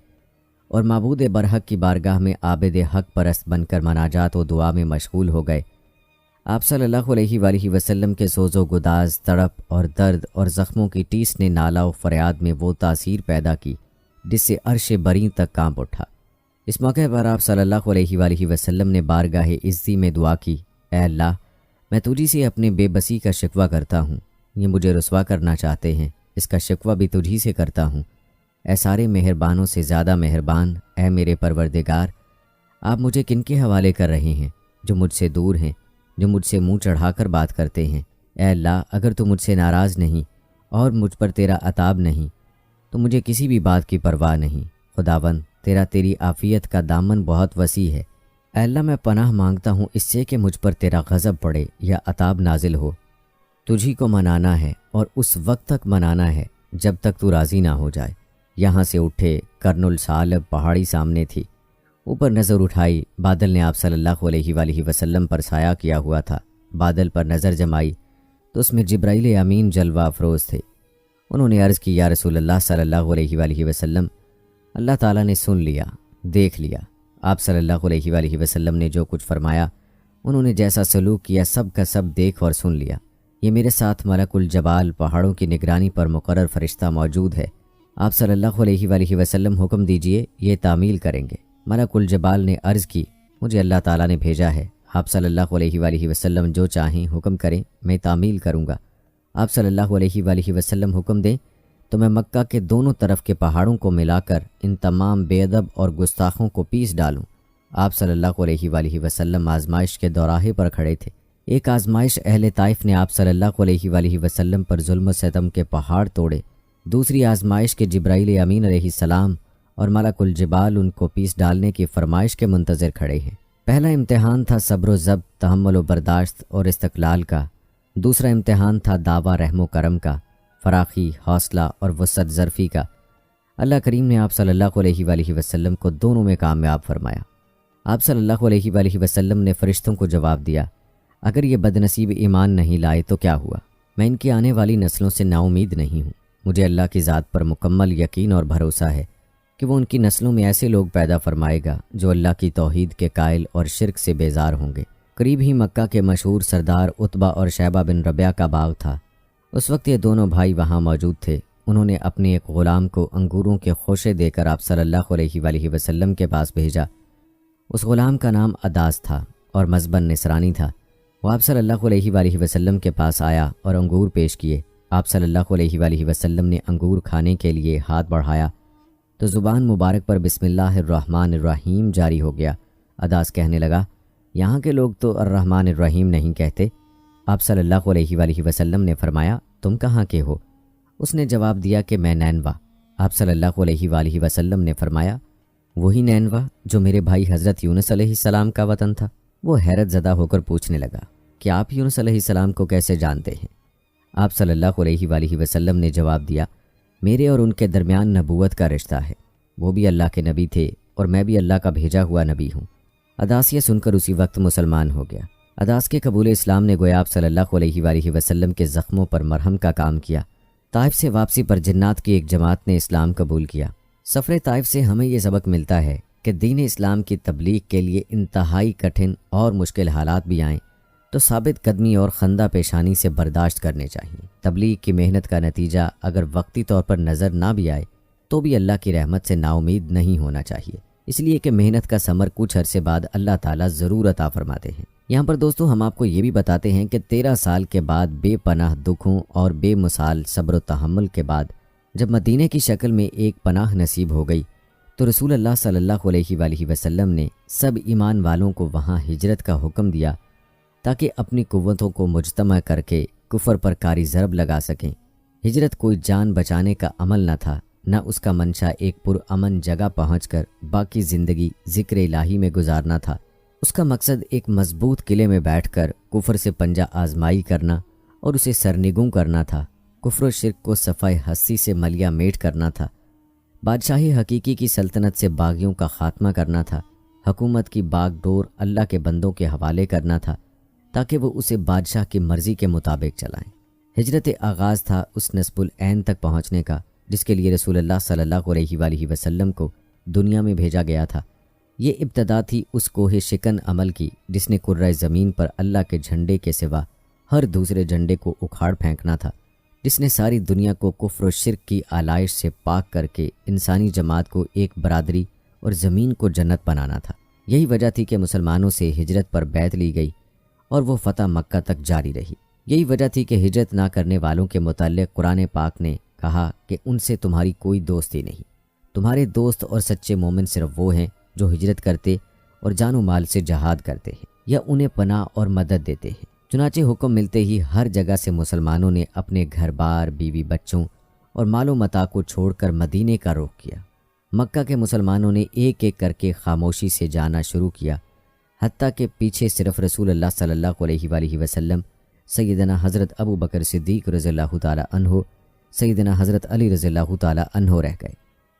اور معبود برحق کی بارگاہ میں عابد حق پرست بن کر مناجات و دعا میں مشغول ہو گئے۔ آپ صلی اللہ علیہ وآلہ وسلم کے سوز و گداز، تڑپ اور درد اور زخموں کی ٹیس نے نالہ و فریاد میں وہ تاثیر پیدا کی جس سے عرش بریں تک کانپ اٹھا۔ اس موقع پر آپ صلی اللہ علیہ وآلہ وسلم نے بارگاہ عزی میں دعا کی، اے اللہ، میں تجھی سے اپنے بے بسی کا شکوہ کرتا ہوں، یہ مجھے رسوا کرنا چاہتے ہیں، اس کا شکوہ بھی تجھی سے کرتا ہوں۔ اے سارے مہربانوں سے زیادہ مہربان، اے میرے پروردگار، آپ مجھے کن کے حوالے کر رہے ہیں؟ جو مجھ سے دور ہیں، جو مجھ سے منہ چڑھا کر بات کرتے ہیں۔ اے اللہ، اگر تو مجھ سے ناراض نہیں اور مجھ پر تیرا عتاب نہیں تو مجھے کسی بھی بات کی پرواہ نہیں۔ خداوند، تیری عافیت کا دامن بہت وسیع ہے۔ اے اللہ، میں پناہ مانگتا ہوں اس سے کہ مجھ پر تیرا غضب پڑے یا عتاب نازل ہو۔ تجھی کو منانا ہے اور اس وقت تک منانا ہے جب تک تو راضی نہ ہو جائے۔ یہاں سے اٹھے، کرن السالب پہاڑی سامنے تھی۔ اوپر نظر اٹھائی، بادل نے آپ صلی اللہ علیہ وآلہ وسلم پر سایہ کیا ہوا تھا۔ بادل پر نظر جمائی تو اس میں جبرائیل امین جلوہ افروز تھے۔ انہوں نے عرض کی، یا رسول اللہ صلی اللہ علیہ وآلہ وسلم، اللہ تعالیٰ نے سن لیا، دیکھ لیا۔ آپ صلی اللہ علیہ وآلہ وسلم نے جو کچھ فرمایا، انہوں نے جیسا سلوک کیا، سب کا سب دیکھ اور سن لیا۔ یہ میرے ساتھ ملک الجبال پہاڑوں کی نگرانی پر مقرر فرشتہ موجود ہے۔ آپ صلی اللہ علیہ وآلہ وسلم حکم دیجئے، یہ تعمیل کریں گے۔ ملک الجبال نے عرض کی، مجھے اللہ تعالیٰ نے بھیجا ہے، آپ صلی اللہ علیہ وآلہ وسلم جو چاہیں حکم کریں، میں تعمیل کروں گا۔ آپ صلی اللہ علیہ وآلہ وسلم حکم دیں تو میں مکہ کے دونوں طرف کے پہاڑوں کو ملا کر ان تمام بے ادب اور گستاخوں کو پیس ڈالوں۔ آپ صلی اللہ علیہ وآلہ وسلم آزمائش کے دوراہے پر کھڑے تھے۔ ایک آزمائش اہل طائف نے آپ صلی اللہ علیہ وآلہ وسلم پر ظلم و ستم کے پہاڑ توڑے، دوسری آزمائش کے جبرائیل امین علیہ السلام اور ملک الجبال ان کو پیس ڈالنے کی فرمائش کے منتظر کھڑے ہیں۔ پہلا امتحان تھا صبر و ضبط، تحمل و برداشت اور استقلال کا۔ دوسرا امتحان تھا دعویٰ رحم و کرم کا، فراخی، حوصلہ اور وسعت ظرفی کا۔ اللہ کریم نے آپ صلی اللہ علیہ وآلہ وسلم کو دونوں میں کامیاب فرمایا۔ آپ صلی اللہ علیہ وآلہ وسلم نے فرشتوں کو جواب دیا، اگر یہ بدنصیب ایمان نہیں لائے تو کیا ہوا؟ میں ان کی آنے والی نسلوں سے نا امید نہیں ہوں۔ مجھے اللہ کی ذات پر مکمل یقین اور بھروسہ ہے کہ وہ ان کی نسلوں میں ایسے لوگ پیدا فرمائے گا جو اللہ کی توحید کے قائل اور شرک سے بیزار ہوں گے۔ قریب ہی مکہ کے مشہور سردار عتبہ اور شیبہ بن ربیعہ کا باغ تھا۔ اس وقت یہ دونوں بھائی وہاں موجود تھے۔ انہوں نے اپنے ایک غلام کو انگوروں کے خوشے دے کر آپ صلی اللہ علیہ وآلہ وسلم کے پاس بھیجا۔ اس غلام کا نام اداس تھا اور مذہباً نصرانی تھا۔ وہ آپ صلی اللہ علیہ وآلہ وسلم کے پاس آیا اور انگور پیش کیے۔ آپ صلی اللہ علیہ وآلہ وسلم نے انگور کھانے کے لیے ہاتھ بڑھایا تو زبان مبارک پر بسم اللہ الرحمن الرحیم جاری ہو گیا۔ اداس کہنے لگا، یہاں کے لوگ تو الرحمن الرحیم نہیں کہتے۔ آپ صلی اللہ علیہ وآلہ وسلم نے فرمایا، تم کہاں کے ہو؟ اس نے جواب دیا کہ میں نینوا۔ آپ صلی اللہ علیہ وآلہ وسلم نے فرمایا، وہی نینوا جو میرے بھائی حضرت یونس علیہ السلام کا وطن تھا؟ وہ حیرت زدہ ہو کر پوچھنے لگا کہ آپ یونس علیہ السلام کو کیسے جانتے ہیں؟ آپ صلی اللہ علیہ وآلہ وسلم نے جواب دیا، میرے اور ان کے درمیان نبوت کا رشتہ ہے، وہ بھی اللہ کے نبی تھے اور میں بھی اللہ کا بھیجا ہوا نبی ہوں۔ اداس یہ سن کر اسی وقت مسلمان ہو گیا۔ اداس کے قبول اسلام نے گویا آپ صلی اللہ علیہ وآلہ وسلم کے زخموں پر مرہم کا کام کیا۔ طائف سے واپسی پر جنات کی ایک جماعت نے اسلام قبول کیا۔ سفر طائف سے ہمیں یہ سبق ملتا ہے کہ دین اسلام کی تبلیغ کے لیے انتہائی کٹھن اور مشکل حالات بھی آئیں تو ثابت قدمی اور خندہ پیشانی سے برداشت کرنے چاہیے۔ تبلیغ کی محنت کا نتیجہ اگر وقتی طور پر نظر نہ بھی آئے تو بھی اللہ کی رحمت سے نا امید نہیں ہونا چاہیے، اس لیے کہ محنت کا ثمر کچھ عرصے بعد اللہ تعالیٰ ضرور عطا فرماتے ہیں۔ یہاں پر دوستو ہم آپ کو یہ بھی بتاتے ہیں کہ 13 سال کے بعد بے پناہ دکھوں اور بے مثال صبر و تحمل کے بعد جب مدینہ کی شکل میں ایک پناہ نصیب ہو گئی تو رسول اللہ صلی اللہ علیہ وآلہ وسلم نے سب ایمان والوں کو وہاں ہجرت کا حکم دیا تاکہ اپنی قوتوں کو مجتمع کر کے کفر پر کاری ضرب لگا سکیں۔ ہجرت کوئی جان بچانے کا عمل نہ تھا، نہ اس کا منشا ایک پرامن جگہ پہنچ کر باقی زندگی ذکر الہی میں گزارنا تھا۔ اس کا مقصد ایک مضبوط قلعے میں بیٹھ کر کفر سے پنجہ آزمائی کرنا اور اسے سرنگوں کرنا تھا، کفر و شرک کو صفائے ہستی سے ملیا میٹ کرنا تھا، بادشاہی حقیقی کی سلطنت سے باغیوں کا خاتمہ کرنا تھا، حکومت کی باغ ڈور اللہ کے بندوں کے حوالے کرنا تھا تاکہ وہ اسے بادشاہ کی مرضی کے مطابق چلائیں۔ ہجرت آغاز تھا اس نصب العین تک پہنچنے کا جس کے لیے رسول اللہ صلی اللہ علیہ وآلہ وسلم کو دنیا میں بھیجا گیا تھا۔ یہ ابتدا تھی اس کوہ شکن عمل کی جس نے کرۂ زمین پر اللہ کے جھنڈے کے سوا ہر دوسرے جھنڈے کو اکھاڑ پھینکنا تھا، جس نے ساری دنیا کو کفر و شرک کی آلائش سے پاک کر کے انسانی جماعت کو ایک برادری اور زمین کو جنت بنانا تھا۔ یہی وجہ تھی کہ مسلمانوں سے ہجرت پر بیعت لی گئی اور وہ فتح مکہ تک جاری رہی۔ یہی وجہ تھی کہ ہجرت نہ کرنے والوں کے متعلق قرآن پاک نے کہا کہ ان سے تمہاری کوئی دوستی نہیں، تمہارے دوست اور سچے مومن صرف وہ ہیں جو ہجرت کرتے اور جان و مال سے جہاد کرتے ہیں یا انہیں پناہ اور مدد دیتے ہیں۔ چنانچہ حکم ملتے ہی ہر جگہ سے مسلمانوں نے اپنے گھر بار، بیوی بچوں اور مال و متاع کو چھوڑ کر مدینے کا رخ کیا۔ مکہ کے مسلمانوں نے ایک ایک کر کے خاموشی سے جانا شروع کیا، حتیٰ کہ پیچھے صرف رسول اللہ صلی اللہ علیہ وآلہ وسلم، سیدنا حضرت ابو بکر صدیق رضی اللہ تعالی عنہ، سیدنا حضرت علی رضی اللہ تعالی عنہ رہ گئے۔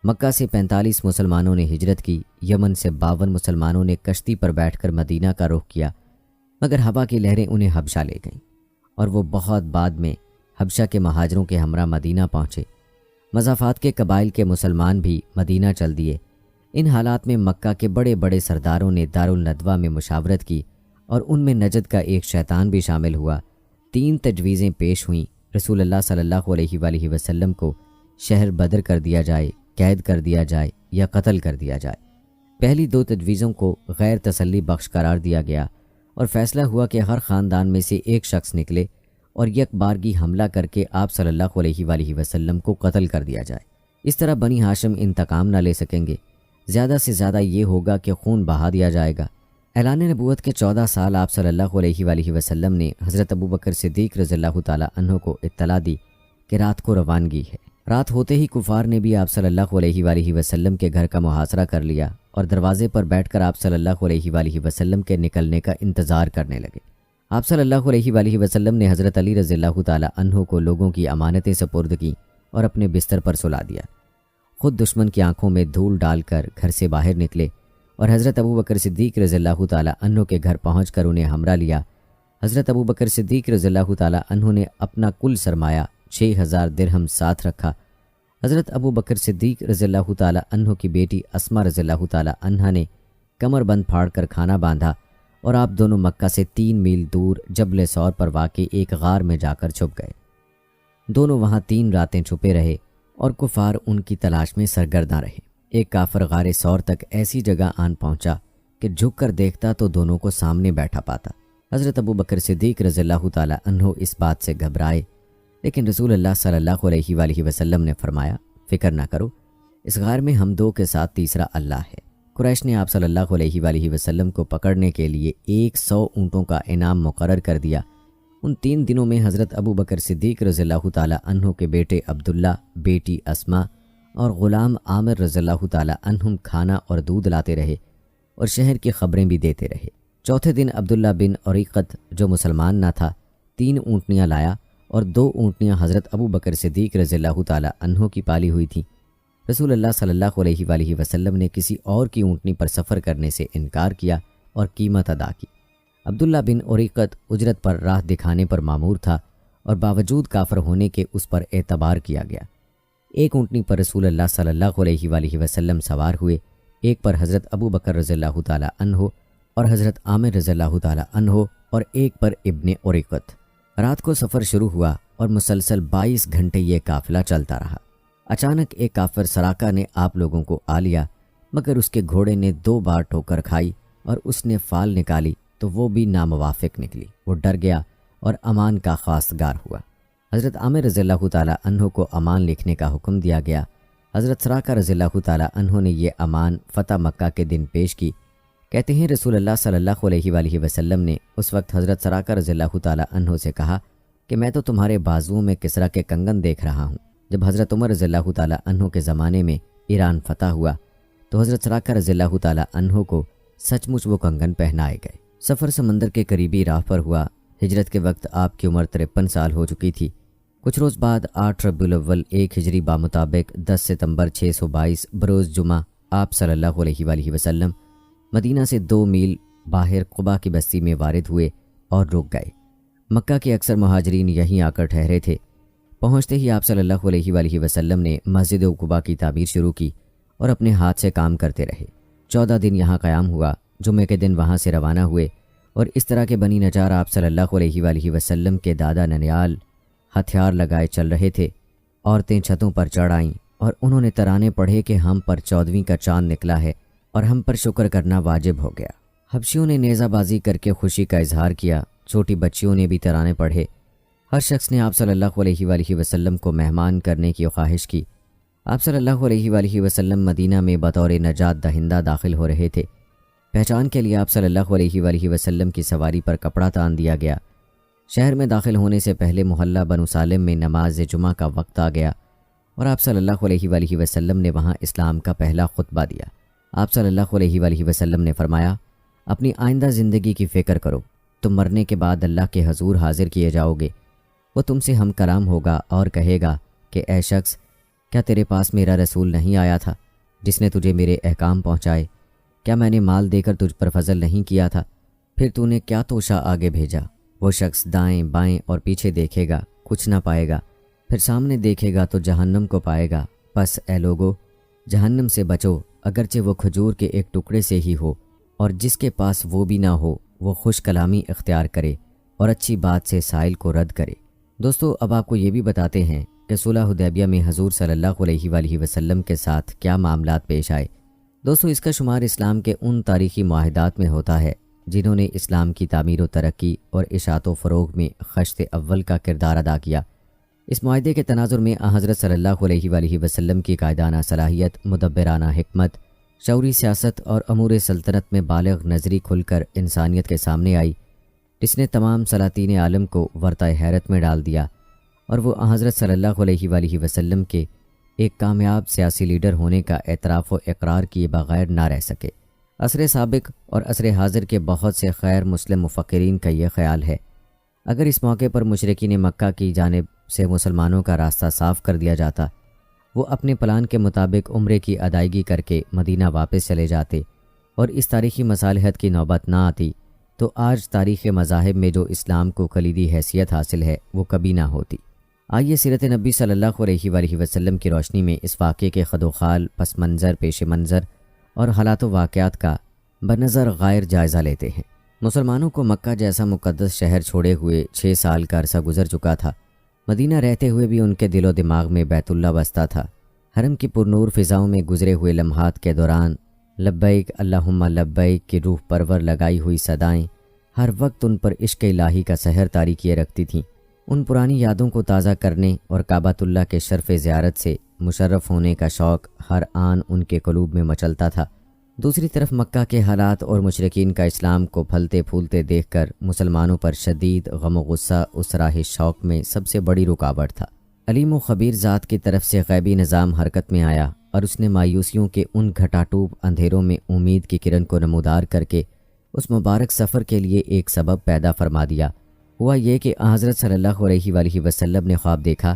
مکہ سے 45 مسلمانوں نے ہجرت کی، یمن سے 52 مسلمانوں نے کشتی پر بیٹھ کر مدینہ کا رخ کیا، مگر ہوا کی لہریں انہیں حبشہ لے گئیں اور وہ بہت بعد میں حبشہ کے مہاجروں کے ہمراہ مدینہ پہنچے۔ مضافات کے قبائل کے مسلمان بھی مدینہ چل دیے۔ ان حالات میں مکہ کے بڑے بڑے سرداروں نے دارالندوہ میں مشاورت کی اور ان میں نجد کا ایک شیطان بھی شامل ہوا۔ 3 تجویزیں پیش ہوئیں۔ رسول اللہ صلی اللہ علیہ وآلہ وسلم کو شہر بدر کر دیا جائے، قید کر دیا جائے یا قتل کر دیا جائے۔ پہلی 2 تجویزوں کو غیر تسلی بخش قرار دیا گیا اور فیصلہ ہوا کہ ہر خاندان میں سے ایک شخص نکلے اور یک بارگی حملہ کر کے آپ صلی اللہ علیہ وآلہ وسلم کو قتل کر دیا جائے۔ اس طرح بنی ہاشم انتقام نہ لے سکیں گے، زیادہ سے زیادہ یہ ہوگا کہ خون بہا دیا جائے گا۔ اعلان نبوت کے 14 سال آپ صلی اللہ علیہ وآلہ وسلم نے حضرت ابو بکر صدیق رضی اللہ تعالی عنہ کو اطلاع دی کہ رات کو روانگی ہے۔ رات ہوتے ہی کفار نے بھی آپ صلی اللہ علیہ وآلہ وسلم کے گھر کا محاصرہ کر لیا اور دروازے پر بیٹھ کر آپ صلی اللہ علیہ وآلہ وسلم کے نکلنے کا انتظار کرنے لگے۔ آپ صلی اللہ علیہ وآلہ وسلم نے حضرت علی رضی اللہ تعالی عنہ کو لوگوں کی امانتیں سپرد کی اور اپنے بستر پر سلا دیا۔ خود دشمن کی آنکھوں میں دھول ڈال کر گھر سے باہر نکلے اور حضرت ابو بکر صدیق رضی اللہ تعالی عنہ کے گھر پہنچ کر انہیں ہمراہ لیا۔ حضرت ابو بکر صدیق رضی اللہ تعالی عنہ نے اپنا کل سرمایہ 6000 درہم ساتھ رکھا۔ حضرت ابو بکر صدیق رضی اللہ تعالی عنہ کی بیٹی اسما رضی اللہ تعالی عنہ نے کمر بند پھاڑ کر کھانا باندھا اور آپ دونوں مکہ سے 3 میل دور جبل ثور پر واقع ایک غار میں جا کر چھپ گئے۔ دونوں وہاں 3 راتیں چھپے رہے اور کفار ان کی تلاش میں سرگرداں رہے۔ ایک کافر غار ثور تک ایسی جگہ آن پہنچا کہ جھک کر دیکھتا تو دونوں کو سامنے بیٹھا پاتا۔ حضرت ابو بکر صدیق رضی اللہ تعالی عنہ اس بات سے گھبرائے، لیکن رسول اللہ صلی اللہ علیہ وآلہ وسلم نے فرمایا، فکر نہ کرو، اس غار میں ہم دو کے ساتھ تیسرا اللہ ہے۔ قریش نے آپ صلی اللہ علیہ وآلہ وسلم کو پکڑنے کے لیے 100 اونٹوں کا انعام مقرر کر دیا۔ ان 3 دنوں میں حضرت ابو بکر صدیق رضی اللہ تعالی عنہ کے بیٹے عبداللہ، بیٹی اسما اور غلام عامر رضی اللہ تعالی عنہم کھانا اور دودھ لاتے رہے اور شہر کی خبریں بھی دیتے رہے۔ چوتھے دن عبداللہ بن عریقت جو مسلمان نہ تھا 3 اونٹنیاں لایا اور 2 اونٹنیاں حضرت ابو بکر صدیق رضی اللہ تعالی عنہ کی پالی ہوئی تھیں۔ رسول اللہ صلی اللہ علیہ وآلہ وسلم نے کسی اور کی اونٹنی پر سفر کرنے سے انکار کیا اور قیمت ادا کی۔ عبداللہ بن عریقت اجرت پر راہ دکھانے پر مامور تھا اور باوجود کافر ہونے کے اس پر اعتبار کیا گیا۔ ایک اونٹنی پر رسول اللہ صلی اللہ علیہ وآلہ وسلم سوار ہوئے، ایک پر حضرت ابو بکر رضی اللہ تعالی عنہ اور حضرت عامر رضی اللہ تعالی عنہ اور ایک پر ابن عریقت۔ رات کو سفر شروع ہوا اور مسلسل 22 گھنٹے یہ قافلہ چلتا رہا۔ اچانک ایک کافر سراقہ نے آپ لوگوں کو آ لیا، مگر اس کے گھوڑے نے 2 بار ٹھوکر کھائی اور اس نے فال نکالی تو وہ بھی ناموافق نکلی۔ وہ ڈر گیا اور امان کا خواستگار ہوا۔ حضرت عامر رضی اللہ تعالی عنہ کو امان لکھنے کا حکم دیا گیا۔ حضرت سراقہ رضی اللہ تعالی عنہ نے یہ امان فتح مکہ کے دن پیش کی۔ کہتے ہیں رسول اللہ صلی اللہ علیہ وآلہ وسلم نے اس وقت حضرت سراقہ رضی اللہ تعالی عنہ سے کہا کہ میں تو تمہارے بازوؤں میں کسریٰ کے کنگن دیکھ رہا ہوں۔ جب حضرت عمر رضی اللہ تعالی عنہ کے زمانے میں ایران فتح ہوا تو حضرت سراقہ رضی اللہ تعالی عنہ کو سچ مچ وہ کنگن پہنائے گئے۔ سفر سمندر کے قریبی راہ پر ہوا۔ ہجرت کے وقت آپ کی عمر 53 سال ہو چکی تھی۔ کچھ روز بعد 8 ربیع الاول 1 ہجری بامطابق 10 ستمبر 622 بروز جمعہ آپ صلی اللہ علیہ وآلہ وسلم مدینہ سے 2 میل باہر قباء کی بستی میں وارد ہوئے اور رک گئے۔ مکہ کے اکثر مہاجرین یہیں آ کر ٹھہرے تھے۔ پہنچتے ہی آپ صلی اللہ علیہ وآلہ وسلم نے مسجد قباء کی تعمیر شروع کی اور اپنے ہاتھ سے کام کرتے رہے۔ 14 دن یہاں قیام ہوا۔ جمعے کے دن وہاں سے روانہ ہوئے اور اس طرح کے بنی نجار آپ صلی اللہ علیہ وآلہ وسلم کے دادا ننیال ہتھیار لگائے چل رہے تھے۔ عورتیں چھتوں پر چڑھ آئیں اور انہوں نے ترانے پڑھے کہ ہم پر 14ویں کا چاند نکلا ہے اور ہم پر شکر کرنا واجب ہو گیا۔ حبشیوں نے نیزہ بازی کر کے خوشی کا اظہار کیا۔ چھوٹی بچیوں نے بھی ترانے پڑھے۔ ہر شخص نے آپ صلی اللہ علیہ وآلہ وسلم کو مہمان کرنے کی خواہش کی۔ آپ صلی اللہ علیہ وآلہ وسلم مدینہ میں بطور نجات دہندہ داخل ہو رہے تھے۔ پہچان کے لیے آپ صلی اللہ علیہ وآلہ وسلم کی سواری پر کپڑا تان دیا گیا۔ شہر میں داخل ہونے سے پہلے محلہ بنو سالم میں نماز جمعہ کا وقت آ گیا اور آپ صلی اللہ علیہ وآلہ وسلم نے وہاں اسلام کا پہلا خطبہ دیا۔ آپ صلی اللہ علیہ وآلہ وسلم نے فرمایا، اپنی آئندہ زندگی کی فکر کرو، تم مرنے کے بعد اللہ کے حضور حاضر کیے جاؤ گے۔ وہ تم سے ہم کلام ہوگا اور کہے گا کہ اے شخص، کیا تیرے پاس میرا رسول نہیں آیا تھا جس نے تجھے میرے احکام پہنچائے؟ کیا میں نے مال دے کر تجھ پر فضل نہیں کیا تھا؟ پھر تو نے کیا توشہ آگے بھیجا؟ وہ شخص دائیں بائیں اور پیچھے دیکھے گا، کچھ نہ پائے گا، پھر سامنے دیکھے گا تو جہنم کو پائے گا۔ پس اے لوگو، جہنم سے بچو، اگرچہ وہ کھجور کے ایک ٹکڑے سے ہی ہو، اور جس کے پاس وہ بھی نہ ہو وہ خوش کلامی اختیار کرے اور اچھی بات سے سائل کو رد کرے۔ دوستو، اب آپ کو یہ بھی بتاتے ہیں کہ صلح حدیبیہ میں حضور صلی اللہ علیہ وآلہ وسلم کے ساتھ کیا معاملات پیش آئے۔ دوستو، اس کا شمار اسلام کے ان تاریخی معاہدات میں ہوتا ہے جنہوں نے اسلام کی تعمیر و ترقی اور اشاعت و فروغ میں خشت اول کا کردار ادا کیا۔ اس معاہدے کے تناظر میں حضرت صلی اللہ علیہ وآلہ وسلم کی قائدانہ صلاحیت، مدبرانہ حکمت، شعوری سیاست اور امور سلطنت میں بالغ نظری کھل کر انسانیت کے سامنے آئی، جس نے تمام سلاطین عالم کو ورطۂ حیرت میں ڈال دیا، اور وہ حضرت صلی اللہ علیہ وآلہ وسلم کے ایک کامیاب سیاسی لیڈر ہونے کا اعتراف و اقرار کیے بغیر نہ رہ سکے۔ عصر سابق اور عصر حاضر کے بہت سے غیر مسلم مفکرین کا یہ خیال ہے، اگر اس موقع پر مشرکین مکہ کی جانب سے مسلمانوں کا راستہ صاف کر دیا جاتا، وہ اپنے پلان کے مطابق عمرے کی ادائیگی کر کے مدینہ واپس چلے جاتے اور اس تاریخی مصالحت کی نوبت نہ آتی، تو آج تاریخ مذاہب میں جو اسلام کو کلیدی حیثیت حاصل ہے وہ کبھی نہ ہوتی۔ آئیے سیرت نبی صلی اللہ علیہ وآلہ وسلم کی روشنی میں اس واقعے کے خد و خال، پس منظر، پیش منظر اور حالات و واقعات کا بنظر غائر جائزہ لیتے ہیں۔ مسلمانوں کو مکہ جیسا مقدس شہر چھوڑے ہوئے 6 سال کا عرصہ گزر چکا تھا مدینہ رہتے ہوئے بھی ان کے دل و دماغ میں بیت اللہ بستا تھا۔ حرم کی پرنور فضاؤں میں گزرے ہوئے لمحات کے دوران لبیک اللہم لبیک کی روح پرور لگائی ہوئی صدائیں ہر وقت ان پر عشق الہی کا سحر طاری کیے رکھتی تھیں۔ ان پرانی یادوں کو تازہ کرنے اور کعبۃ اللہ کے شرف زیارت سے مشرف ہونے کا شوق ہر آن ان کے قلوب میں مچلتا تھا۔ دوسری طرف مکہ کے حالات اور مشرکین کا اسلام کو پھلتے پھولتے دیکھ کر مسلمانوں پر شدید غم و غصہ اس راہ شوق میں سب سے بڑی رکاوٹ تھا۔ علیم و خبیر ذات کی طرف سے غیبی نظام حرکت میں آیا اور اس نے مایوسیوں کے ان گھٹاٹوب اندھیروں میں امید کی کرن کو نمودار کر کے اس مبارک سفر کے لیے ایک سبب پیدا فرما دیا۔ ہوا یہ کہ حضرت صلی اللہ علیہ وآلہ وسلم نے خواب دیکھا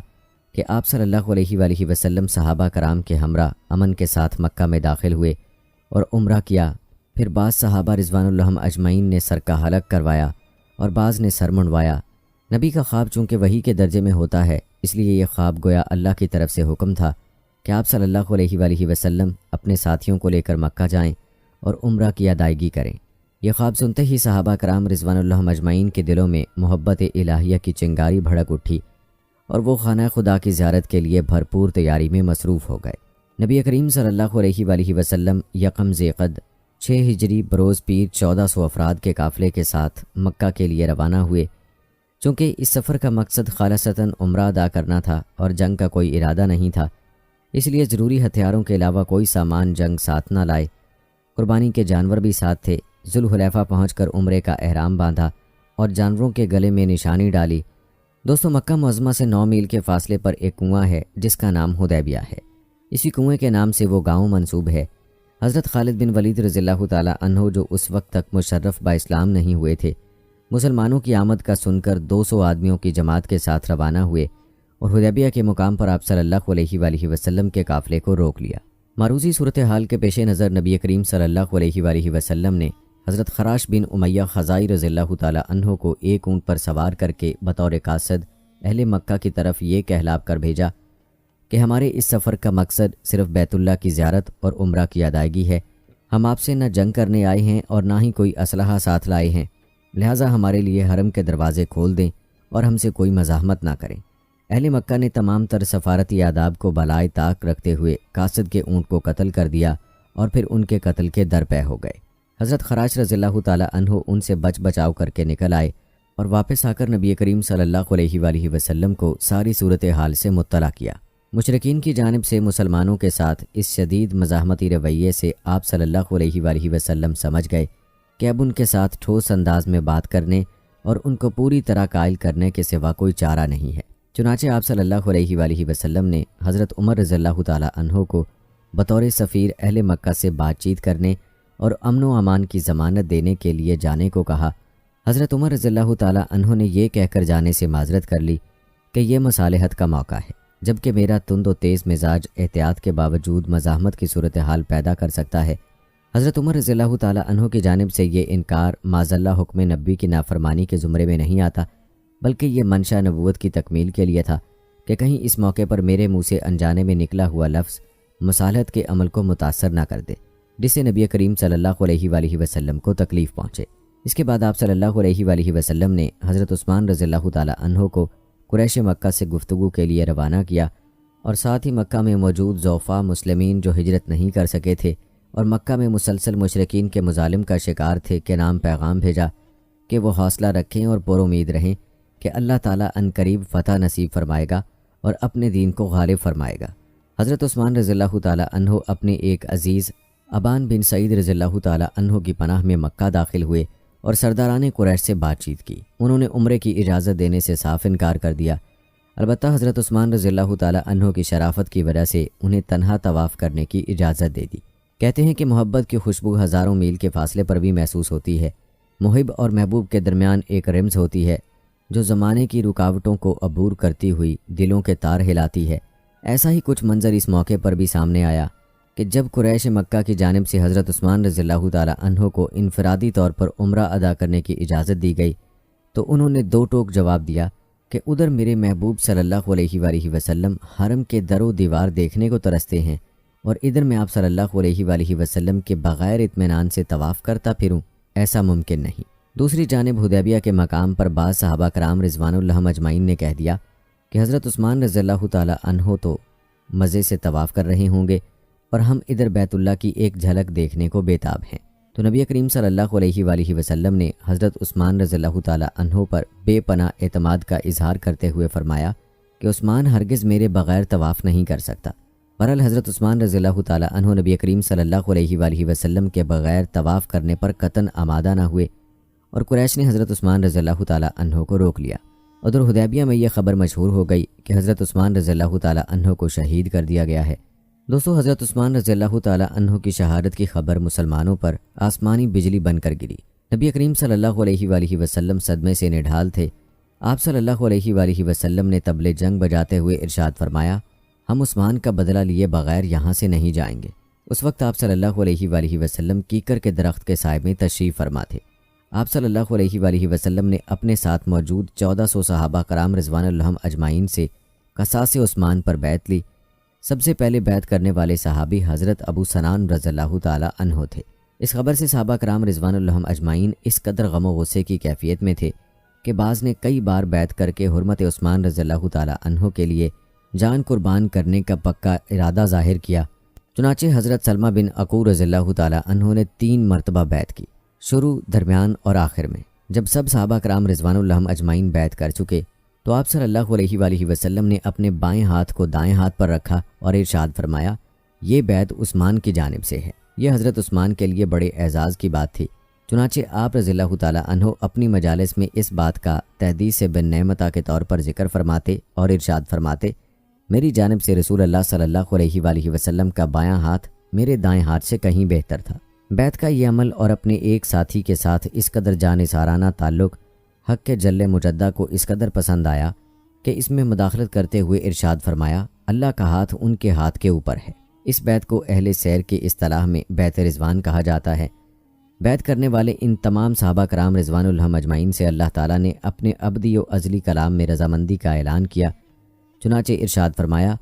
کہ آپ صلی اللہ علیہ وآلہ وسلم صحابہ کرام کے ہمراہ امن کے ساتھ مکہ میں داخل ہوئے اور عمرہ کیا۔ پھر بعض صحابہ رضوان اللہ اجمعین نے سر کا حلق کروایا اور بعض نے سر منڈوایا۔ نبی کا خواب چونکہ وحی کے درجے میں ہوتا ہے، اس لیے یہ خواب گویا اللہ کی طرف سے حکم تھا کہ آپ صلی اللہ علیہ وآلہ وسلم اپنے ساتھیوں کو لے کر مکہ جائیں اور عمرہ کی ادائیگی کریں۔ یہ خواب سنتے ہی صحابہ کرام رضوان اللہ اجمعین کے دلوں میں محبت الہیہ کی چنگاری بھڑک اٹھی اور وہ خانہ خدا کی زیارت کے لیے بھرپور تیاری میں مصروف ہو گئے۔ نبی کریم صلی اللہ علیہ وآلہ وسلم یکم ذیقعد 6 ہجری بروز پیر 1400 افراد کے قافلے کے ساتھ مکہ کے لیے روانہ ہوئے۔ چونکہ اس سفر کا مقصد خالصتاً عمرہ ادا کرنا تھا اور جنگ کا کوئی ارادہ نہیں تھا، اس لیے ضروری ہتھیاروں کے علاوہ کوئی سامان جنگ ساتھ نہ لائے۔ قربانی کے جانور بھی ساتھ تھے۔ ذوالحلیفہ پہنچ کر عمرے کا احرام باندھا اور جانوروں کے گلے میں نشانی ڈالی۔ دوستو، مکہ معظمہ سے 9 میل کے فاصلے پر ایک کنواں ہے جس کا نام حدیبیہ ہے۔ اسی کنویں کے نام سے وہ گاؤں منسوب ہے۔ حضرت خالد بن ولید رضی اللہ تعالی عنہ جو اس وقت تک مشرف با اسلام نہیں ہوئے تھے، مسلمانوں کی آمد کا سن کر 200 آدمیوں کی جماعت کے ساتھ روانہ ہوئے اور حدیبیہ کے مقام پر آپ صلی اللہ علیہ وآلہ وسلم کے قافلے کو روک لیا۔ معروضی صورتحال کے پیش نظر نبی کریم صلی اللہ علیہ وآلہ وسلم نے حضرت خراش بن امیہ خزائی رضی اللہ تعالی عنہ کو ایک اونٹ پر سوار کر کے بطور قاصد اہل مکہ کی طرف یہ کہلا کر بھیجا کہ ہمارے اس سفر کا مقصد صرف بیت اللہ کی زیارت اور عمرہ کی ادائیگی ہے۔ ہم آپ سے نہ جنگ کرنے آئے ہیں اور نہ ہی کوئی اسلحہ ساتھ لائے ہیں، لہٰذا ہمارے لیے حرم کے دروازے کھول دیں اور ہم سے کوئی مزاحمت نہ کریں۔ اہل مکہ نے تمام تر سفارتی آداب کو بالائے طاق رکھتے ہوئے قاصد کے اونٹ کو قتل کر دیا اور پھر ان کے قتل کے درپے ہو گئے۔ حضرت خراش رضی اللہ تعالی عنہ ان سے بچ بچاؤ کر کے نکل آئے اور واپس آ کر نبی کریم صلی اللہ علیہ وآلہ وسلم کو ساری صورتحال سے مطلع کیا۔ مشرکین کی جانب سے مسلمانوں کے ساتھ اس شدید مزاحمتی رویے سے آپ صلی اللہ علیہ وآلہ وسلم سمجھ گئے کہ اب ان کے ساتھ ٹھوس انداز میں بات کرنے اور ان کو پوری طرح قائل کرنے کے سوا کوئی چارہ نہیں ہے۔ چنانچہ آپ صلی اللہ علیہ وآلہ وسلم نے حضرت عمر رضی اللہ تعالی عنہ کو بطور سفیر اہل مکہ سے بات چیت کرنے اور امن و امان کی ضمانت دینے کے لیے جانے کو کہا۔ حضرت عمر رضی اللہ تعالی عنہ نے یہ کہہ کر جانے سے معذرت کر لی کہ یہ مصالحت کا موقع ہے، جبکہ میرا تند و تیز مزاج احتیاط کے باوجود مزاحمت کی صورتحال پیدا کر سکتا ہے۔ حضرت عمر رضی اللہ تعالی عنہ کی جانب سے یہ انکار معاذ اللہ حکم نبی کی نافرمانی کے زمرے میں نہیں آتا، بلکہ یہ منشا نبوت کی تکمیل کے لیے تھا کہ کہیں اس موقع پر میرے منہ سے انجانے میں نکلا ہوا لفظ مصالحت کے عمل کو متاثر نہ کر دے، جس سے نبی کریم صلی اللہ علیہ وآلہ وسلم کو تکلیف پہنچے۔ اس کے بعد آپ صلی اللہ علیہ وآلہ وسلم نے حضرت عثمان رضی اللہ تعالی عنہ کو قریش مکہ سے گفتگو کے لیے روانہ کیا اور ساتھ ہی مکہ میں موجود ضعفاء مسلمین جو ہجرت نہیں کر سکے تھے اور مکہ میں مسلسل مشرکین کے مظالم کا شکار تھے کے نام پیغام بھیجا کہ وہ حوصلہ رکھیں اور پر امید رہیں کہ اللہ تعالیٰ عنقریب فتح نصیب فرمائے گا اور اپنے دین کو غالب فرمائے گا۔ حضرت عثمان رضی اللہ تعالی عنہ اپنے ایک عزیز ابان بن سعید رضی اللہ تعالی عنہ کی پناہ میں مکہ داخل ہوئے اور سرداران قریش سے بات چیت کی۔ انہوں نے عمرے کی اجازت دینے سے صاف انکار کر دیا، البتہ حضرت عثمان رضی اللہ تعالی عنہ کی شرافت کی وجہ سے انہیں تنہا طواف کرنے کی اجازت دے دی۔ کہتے ہیں کہ محبت کی خوشبو ہزاروں میل کے فاصلے پر بھی محسوس ہوتی ہے۔ محب اور محبوب کے درمیان ایک رمز ہوتی ہے جو زمانے کی رکاوٹوں کو عبور کرتی ہوئی دلوں کے تار ہلاتی ہے۔ ایسا ہی کچھ منظر اس موقع پر بھی سامنے آیا کہ جب قریش مکہ کی جانب سے حضرت عثمان رضی اللہ تعالی عنہ کو انفرادی طور پر عمرہ ادا کرنے کی اجازت دی گئی تو انہوں نے دو ٹوک جواب دیا کہ ادھر میرے محبوب صلی اللہ علیہ وآلہ وسلم حرم کے در و دیوار دیکھنے کو ترستے ہیں اور ادھر میں آپ صلی اللہ علیہ وآلہ وسلم کے بغیر اطمینان سے طواف کرتا پھروں، ایسا ممکن نہیں۔ دوسری جانب حدیبیہ کے مقام پر بعض صحابہ کرام رضوان اللہ اجمعین نے کہہ دیا کہ حضرت عثمان رضی اللہ تعالی عنہ تو مزے سے طواف کر رہے ہوں گے اور ہم ادھر بیت اللہ کی ایک جھلک دیکھنے کو بےتاب ہیں۔ تو نبی کریم صلی اللہ علیہ وآلہ وسلم نے حضرت عثمان رضی اللہ تعالی عنہ پر بے پناہ اعتماد کا اظہار کرتے ہوئے فرمایا کہ عثمان ہرگز میرے بغیر طواف نہیں کر سکتا۔ بہرحال حضرت عثمان رضی اللہ تعالی عنہ نبی کریم صلی اللہ علیہ وآلہ وسلم کے بغیر طواف کرنے پر قطعاً آمادہ نہ ہوئے اور قریش نے حضرت عثمان رضی اللہ تعالی عنہ کو روک لیا۔ ادھر حدیبیہ میں یہ خبر مشہور ہو گئی کہ حضرت عثمان رضی اللہ تعالی عنہ کو شہید کر دیا گیا ہے۔ دوستو، حضرت عثمان رضی اللہ تعالی عنہ کی شہادت کی خبر مسلمانوں پر آسمانی بجلی بن کر گری۔ نبی کریم صلی اللہ علیہ وآلہ وسلم صدمے سے نڈھال تھے۔ آپ صلی اللہ علیہ وآلہ وسلم نے طبل جنگ بجاتے ہوئے ارشاد فرمایا، ہم عثمان کا بدلہ لیے بغیر یہاں سے نہیں جائیں گے۔ اس وقت آپ صلی اللہ علیہ وآلہ وسلم کیکر کے درخت کے سائے میں تشریف فرما تھے۔ آپ صلی اللہ علیہ وآلہ وسلم نے اپنے ساتھ موجود 1400 صحابہ کرام رضوان اللہ اجمعین سے قصاص عثمان پر بیعت لی۔ سب سے پہلے بیعت کرنے والے صحابی حضرت ابو سنان رضی اللہ تعالی عنہ تھے۔ اس خبر سے صحابہ کرام رضوان اللہ اجمعین اس قدر غم و غصے کی کیفیت میں تھے کہ بعض نے کئی بار بیعت کر کے حرمت عثمان رضی اللہ تعالی عنہ کے لیے جان قربان کرنے کا پکا ارادہ ظاہر کیا۔ چنانچہ حضرت سلمہ بن عقور رضی اللہ تعالی عنہ نے 3 مرتبہ بیعت کی، شروع، درمیان اور آخر میں۔ جب سب صحابہ کرام رضوان اللہ اجمعین بیعت کر چکے تو آپ صلی اللہ علیہ وآلہ وسلم نے اپنے بائیں ہاتھ کو دائیں ہاتھ پر رکھا اور ارشاد فرمایا، یہ بیعت عثمان کی جانب سے ہے۔ یہ حضرت عثمان کے لیے بڑے اعزاز کی بات تھی۔ چنانچہ آپ رضی اللہ تعالی عنہ اپنی مجالس میں اس بات کا تحدیث بن نعمتہ کے طور پر ذکر فرماتے اور ارشاد فرماتے، میری جانب سے رسول اللہ صلی اللہ علیہ وآلہ وسلم کا بایاں ہاتھ میرے دائیں ہاتھ سے کہیں بہتر تھا۔ بیعت کا یہ عمل اور اپنے ایک ساتھی کے ساتھ اس قدر جانثارانہ تعلق حق کے جل مجدہ کو اس قدر پسند آیا کہ اس میں مداخلت کرتے ہوئے ارشاد فرمایا، اللہ کا ہاتھ ان کے ہاتھ کے اوپر ہے۔ اس بیعت کو اہل سیر کی اصطلاح میں بیعت رضوان کہا جاتا ہے۔ بیعت کرنے والے ان تمام صحابہ کرام رضوان اللہ اجمعین سے اللہ تعالیٰ نے اپنے ابدی و ازلی کلام میں رضامندی کا اعلان کیا۔ چنانچہ ارشاد فرمایا،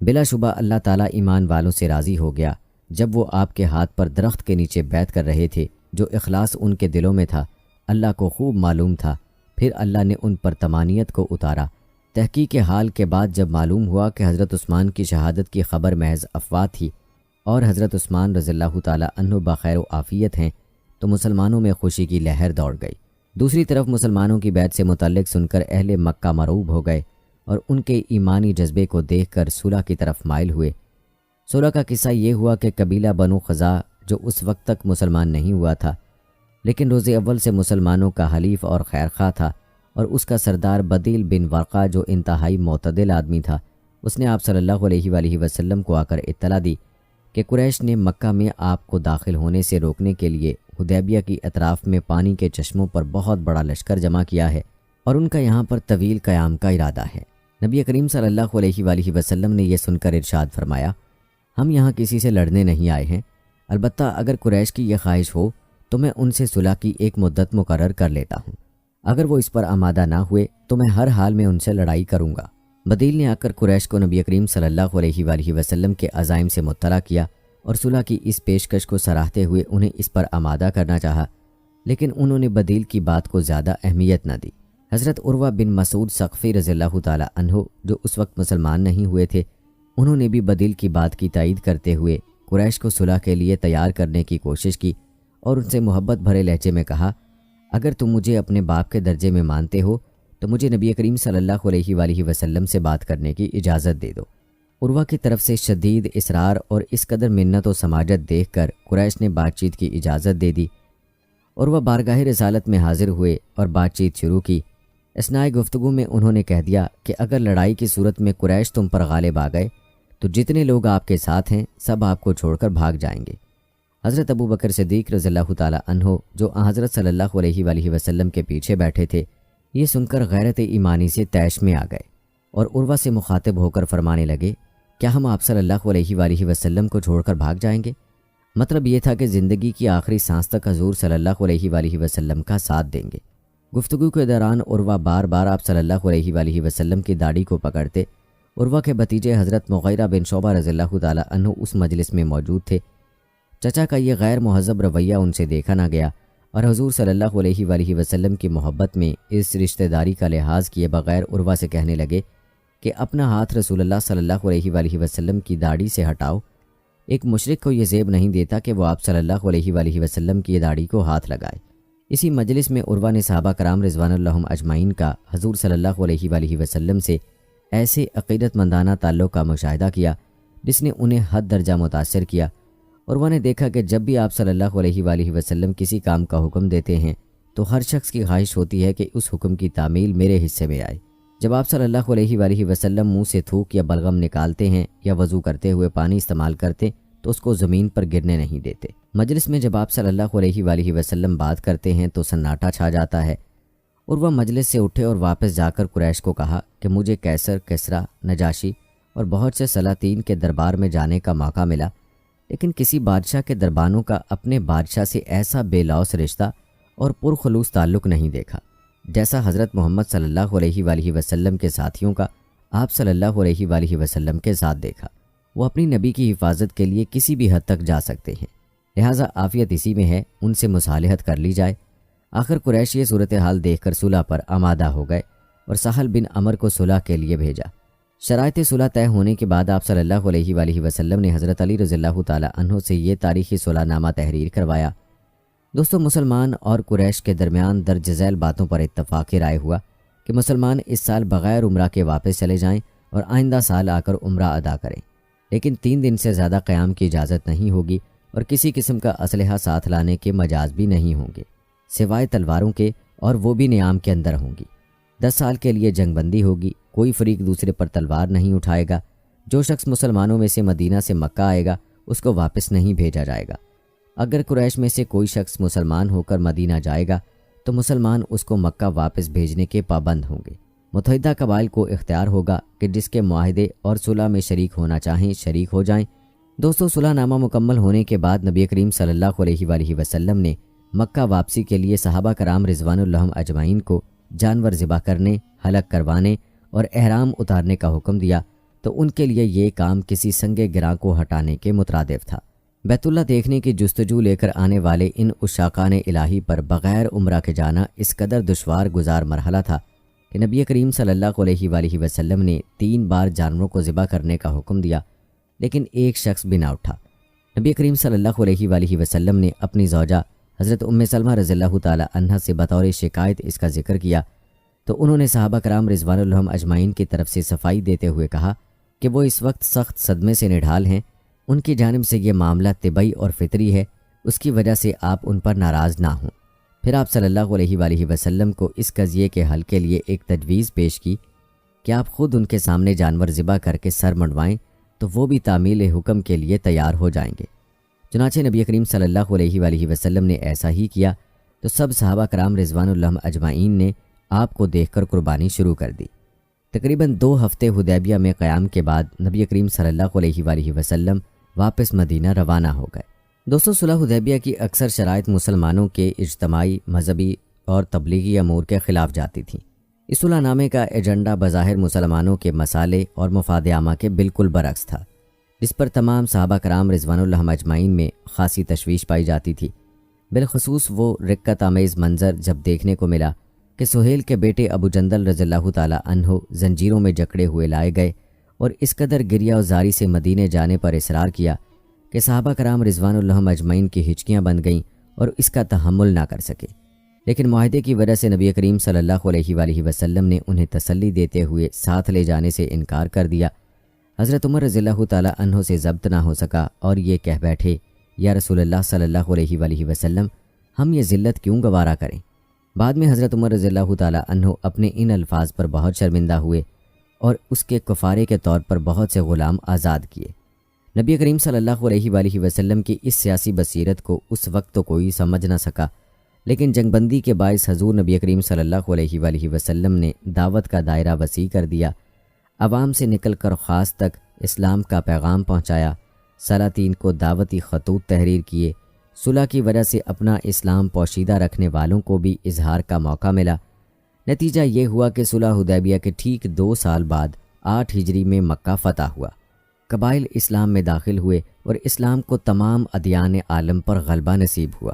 بلا شبہ اللہ تعالیٰ ایمان والوں سے راضی ہو گیا جب وہ آپ کے ہاتھ پر درخت کے نیچے بیعت کر رہے تھے۔ جو اخلاص ان کے دلوں میں تھا اللہ کو خوب معلوم تھا۔ پھر اللہ نے ان پر تمانیت کو اتارا۔ تحقیق حال کے بعد جب معلوم ہوا کہ حضرت عثمان کی شہادت کی خبر محض افواہ تھی اور حضرت عثمان رضی اللہ تعالی عنہ بخیر و عافیت ہیں، تو مسلمانوں میں خوشی کی لہر دوڑ گئی۔ دوسری طرف مسلمانوں کی بیعت سے متعلق سن کر اہل مکہ مرعوب ہو گئے اور ان کے ایمانی جذبے کو دیکھ کر صلح کی طرف مائل ہوئے۔ صلح کا قصہ یہ ہوا کہ قبیلہ بنو خزاع جو اس وقت تک مسلمان نہیں ہوا تھا لیکن روز اول سے مسلمانوں کا حلیف اور خیرخواہ تھا، اور اس کا سردار بدیل بن ورقہ جو انتہائی معتدل آدمی تھا، اس نے آپ صلی اللہ علیہ وآلہ وسلم کو آ کر اطلاع دی کہ قریش نے مکہ میں آپ کو داخل ہونے سے روکنے کے لیے حدیبیہ کی اطراف میں پانی کے چشموں پر بہت بڑا لشکر جمع کیا ہے اور ان کا یہاں پر طویل قیام کا ارادہ ہے۔ نبی کریم صلی اللہ علیہ وآلہ وسلم نے یہ سن کر ارشاد فرمایا، ہم یہاں کسی سے لڑنے نہیں آئے ہیں، البتہ اگر قریش کی یہ خواہش ہو تو میں ان سے صلح کی ایک مدت مقرر کر لیتا ہوں۔ اگر وہ اس پر آمادہ نہ ہوئے تو میں ہر حال میں ان سے لڑائی کروں گا۔ بدیل نے آ کر قریش کو نبی کریم صلی اللہ علیہ وآلہ وسلم کے عزائم سے مطلع کیا اور صلح کی اس پیشکش کو سراہتے ہوئے انہیں اس پر آمادہ کرنا چاہا، لیکن انہوں نے بدیل کی بات کو زیادہ اہمیت نہ دی۔ حضرت عروہ بن مسعود ثقفی رضی اللہ تعالی عنہ جو اس وقت مسلمان نہیں ہوئے تھے، انہوں نے بھی بدیل کی بات کی تائید کرتے ہوئے قریش کو صلح کے لیے تیار کرنے کی کوشش کی اور ان سے محبت بھرے لہجے میں کہا، اگر تم مجھے اپنے باپ کے درجے میں مانتے ہو تو مجھے نبی کریم صلی اللہ علیہ وآلہ وسلم سے بات کرنے کی اجازت دے دو۔ عروہ کی طرف سے شدید اصرار اور اس قدر منت و سماجت دیکھ کر قریش نے بات چیت کی اجازت دے دی۔ عروہ بارگاہ رسالت میں حاضر ہوئے اور بات چیت شروع کی۔ اثناء گفتگو میں انہوں نے کہہ دیا کہ اگر لڑائی کی صورت میں قریش تم پر غالب آ گئے تو جتنے لوگ آپ کے ساتھ ہیں سب آپ کو چھوڑ کر بھاگ جائیں گے۔ حضرت ابو بکر صدیق رضی اللہ تعالی عنہ جو حضرت صلی اللہ علیہ وآلہ وسلم کے پیچھے بیٹھے تھے، یہ سن کر غیرت ایمانی سے طیش میں آ گئے اور عروہ سے مخاطب ہو کر فرمانے لگے، کیا ہم آپ صلی اللہ علیہ وآلہ وسلم کو چھوڑ کر بھاگ جائیں گے؟ مطلب یہ تھا کہ زندگی کی آخری سانس تک حضور صلی اللہ علیہ وآلہ وسلم کا ساتھ دیں گے۔ گفتگو کے دوران عروہ بار بار آپ صلی اللہ علیہ وآلہ وسلم کی داڑھی کو پکڑتے۔ عروہ کے بھتیجے حضرت مغیرہ بن شعبہ رضی اللہ تعالی عنہ اس مجلس میں موجود تھے۔ چچا کا یہ غیر مہذب رویہ ان سے دیکھا نہ گیا اور حضور صلی اللہ علیہ وآلہ وسلم کی محبت میں اس رشتہ داری کا لحاظ کیے بغیر عروہ سے کہنے لگے کہ اپنا ہاتھ رسول اللہ صلی اللہ علیہ وآلہ وسلم کی داڑھی سے ہٹاؤ۔ ایک مشرک کو یہ زیب نہیں دیتا کہ وہ آپ صلی اللہ علیہ وآلہ وسلم کی داڑھی کو ہاتھ لگائے۔ اسی مجلس میں عروہ نے صحابہ کرام رضوان اللہ اجمعین کا حضور صلی اللہ علیہ وآلہ وسلم سے ایسے عقیدت مندانہ تعلق کا مشاہدہ کیا جس نے انہیں حد درجہ متاثر کیا۔ عروہ نے دیکھا کہ جب بھی آپ صلی اللہ علیہ وآلہ وسلم کسی کام کا حکم دیتے ہیں تو ہر شخص کی خواہش ہوتی ہے کہ اس حکم کی تعمیل میرے حصے میں آئے۔ جب آپ صلی اللہ علیہ وآلہ وسلم منہ سے تھوک یا بلغم نکالتے ہیں یا وضو کرتے ہوئے پانی استعمال کرتے تو اس کو زمین پر گرنے نہیں دیتے۔ مجلس میں جب آپ صلی اللہ علیہ وآلہ وسلم بات کرتے ہیں تو سناٹا چھا جاتا ہے۔ عروہ مجلس سے اٹھے اور واپس جا کر قریش کو کہا کہ مجھے کیسر، کسریٰ، نجاشی اور بہت سے سلاطین کے دربار میں جانے کا موقع ملا، لیکن کسی بادشاہ کے دربانوں کا اپنے بادشاہ سے ایسا بے لوث رشتہ اور پرخلوص تعلق نہیں دیکھا جیسا حضرت محمد صلی اللہ علیہ وآلہ وسلم کے ساتھیوں کا آپ صلی اللہ علیہ وآلہ وسلم کے ساتھ دیکھا۔ وہ اپنی نبی کی حفاظت کے لیے کسی بھی حد تک جا سکتے ہیں، لہٰذا عافیت اسی میں ہے، ان سے مصالحت کر لی جائے۔ آخر قریش یہ صورتحال دیکھ کر صلح پر آمادہ ہو گئے اور سہل بن عمر کو صلح کے لیے بھیجا۔ شرائط صلح طے ہونے کے بعد آپ صلی اللہ علیہ وآلہ وسلم نے حضرت علی رضی اللہ تعالی عنہ سے یہ تاریخی صلح نامہ تحریر کروایا۔ دوستو، مسلمان اور قریش کے درمیان درج ذیل باتوں پر اتفاق رائے ہوا کہ مسلمان اس سال بغیر عمرہ کے واپس چلے جائیں اور آئندہ سال آ کر عمرہ ادا کریں، لیکن 3 دن سے زیادہ قیام کی اجازت نہیں ہوگی اور کسی قسم کا اسلحہ ساتھ لانے کے مجاز بھی نہیں ہوں گے سوائے تلواروں کے، اور وہ بھی نیام کے اندر ہوں گی۔ 10 سال کے لیے جنگ بندی ہوگی، کوئی فریق دوسرے پر تلوار نہیں اٹھائے گا۔ جو شخص مسلمانوں میں سے مدینہ سے مکہ آئے گا اس کو واپس نہیں بھیجا جائے گا۔ اگر قریش میں سے کوئی شخص مسلمان ہو کر مدینہ جائے گا تو مسلمان اس کو مکہ واپس بھیجنے کے پابند ہوں گے۔ متحدہ قبائل کو اختیار ہوگا کہ جس کے معاہدے اور صلح میں شریک ہونا چاہیں شریک ہو جائیں۔ دوستو، صلح نامہ مکمل ہونے کے بعد نبی کریم صلی اللہ علیہ وآلہ وسلم نے مکہ واپسی کے لیے صحابہ کرام رضوان اللہ اجمعین کو جانور ذبح کرنے، حلق کروانے اور احرام اتارنے کا حکم دیا، تو ان کے لیے یہ کام کسی سنگ گراں کو ہٹانے کے مترادف تھا۔ بیت اللہ دیکھنے کی جستجو لے کر آنے والے ان عشاقان الہی پر بغیر عمرہ کے جانا اس قدر دشوار گزار مرحلہ تھا کہ نبی کریم صلی اللہ علیہ وآلہ وسلم نے 3 بار جانوروں کو ذبح کرنے کا حکم دیا، لیکن ایک شخص بھی نہ اٹھا۔ نبی کریم صلی اللہ علیہ وآلہ وسلم نے اپنی زوجہ حضرت ام سلمہ رضی اللہ تعالی عنہا سے بطور شکایت اس کا ذکر کیا، تو انہوں نے صحابہ کرام رضوان اللہ اجمعین کی طرف سے صفائی دیتے ہوئے کہا کہ وہ اس وقت سخت صدمے سے نڈھال ہیں، ان کی جانب سے یہ معاملہ طبعی اور فطری ہے، اس کی وجہ سے آپ ان پر ناراض نہ ہوں۔ پھر آپ صلی اللہ علیہ وآلہ وسلم کو اس قضیے کے حل کے لیے ایک تجویز پیش کی کہ آپ خود ان کے سامنے جانور ذبح کر کے سر منڈوائیں تو وہ بھی تعمیل حکم کے لیے تیار ہو جائیں گے۔ چنانچہ نبی کریم صلی اللہ علیہ وآلہ وسلم نے ایسا ہی کیا تو سب صحابہ کرام رضوان اللہ اجمعین نے آپ کو دیکھ کر قربانی شروع کر دی۔ تقریباً 2 ہفتے حدیبیہ میں قیام کے بعد نبی کریم صلی اللہ علیہ وآلہ وسلم واپس مدینہ روانہ ہو گئے۔ دوستو، صلح حدیبیہ کی اکثر شرائط مسلمانوں کے اجتماعی، مذہبی اور تبلیغی امور کے خلاف جاتی تھیں۔ اس صلح نامے کا ایجنڈا بظاہر مسلمانوں کے مسالے اور مفاد عامہ کے بالکل برعکس تھا، جس پر تمام صحابہ کرام رضوان اللہ اجمعین میں خاصی تشویش پائی جاتی تھی۔ بالخصوص وہ رقت آمیز منظر جب دیکھنے کو ملا کہ سہیل کے بیٹے ابو جندل رضی اللہ تعالی عنہ زنجیروں میں جکڑے ہوئے لائے گئے اور اس قدر گریہ و زاری سے مدینے جانے پر اصرار کیا کہ صحابہ کرام رضوان اللہ اجمعین کی ہچکیاں بن گئیں اور اس کا تحمل نہ کر سکے، لیکن معاہدے کی وجہ سے نبی کریم صلی اللہ علیہ وآلہ وسلم نے انہیں تسلی دیتے ہوئے ساتھ لے جانے سے انکار کر دیا۔ حضرت عمر رضی اللہ تعالی عنہ سے ضبط نہ ہو سکا اور یہ کہہ بیٹھے، یا رسول اللہ صلی اللہ علیہ وآلہ وسلم، ہم یہ ذلت کیوں گوارا کریں؟ بعد میں حضرت عمر رضی اللہ تعالی عنہ اپنے ان الفاظ پر بہت شرمندہ ہوئے اور اس کے کفارے کے طور پر بہت سے غلام آزاد کیے۔ نبی کریم صلی اللہ علیہ وآلہ وسلم کی اس سیاسی بصیرت کو اس وقت تو کوئی سمجھ نہ سکا، لیکن جنگ بندی کے باعث حضور نبی کریم صلی اللہ علیہ وآلہ وسلم نے دعوت کا دائرہ وسیع کر دیا، عوام سے نکل کر خاص تک اسلام کا پیغام پہنچایا، سلاطین کو دعوتی خطوط تحریر کیے، صلح کی وجہ سے اپنا اسلام پوشیدہ رکھنے والوں کو بھی اظہار کا موقع ملا۔ نتیجہ یہ ہوا کہ صلح حدیبیہ کے ٹھیک 2 سال بعد 8 ہجری میں مکہ فتح ہوا، قبائل اسلام میں داخل ہوئے اور اسلام کو تمام ادیان عالم پر غلبہ نصیب ہوا۔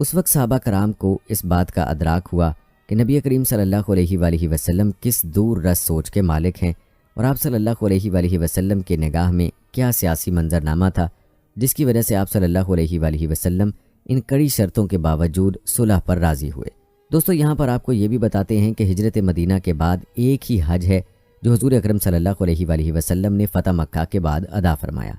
اس وقت صحابہ کرام کو اس بات کا ادراک ہوا کہ نبی کریم صلی اللہ علیہ وآلہ وسلم کس دور رس سوچ کے مالک ہیں اور آپ صلی اللہ علیہ وآلہ وسلم کے نگاہ میں کیا سیاسی منظرنامہ تھا جس کی وجہ سے آپ صلی اللہ علیہ وآلہ وسلم ان کڑی شرطوں کے باوجود صلح پر راضی ہوئے۔ دوستو یہاں پر آپ کو یہ بھی بتاتے ہیں کہ ہجرت مدینہ کے بعد ایک ہی حج ہے جو حضور اکرم صلی اللہ علیہ وآلہ وسلم نے فتح مکہ کے بعد ادا فرمایا۔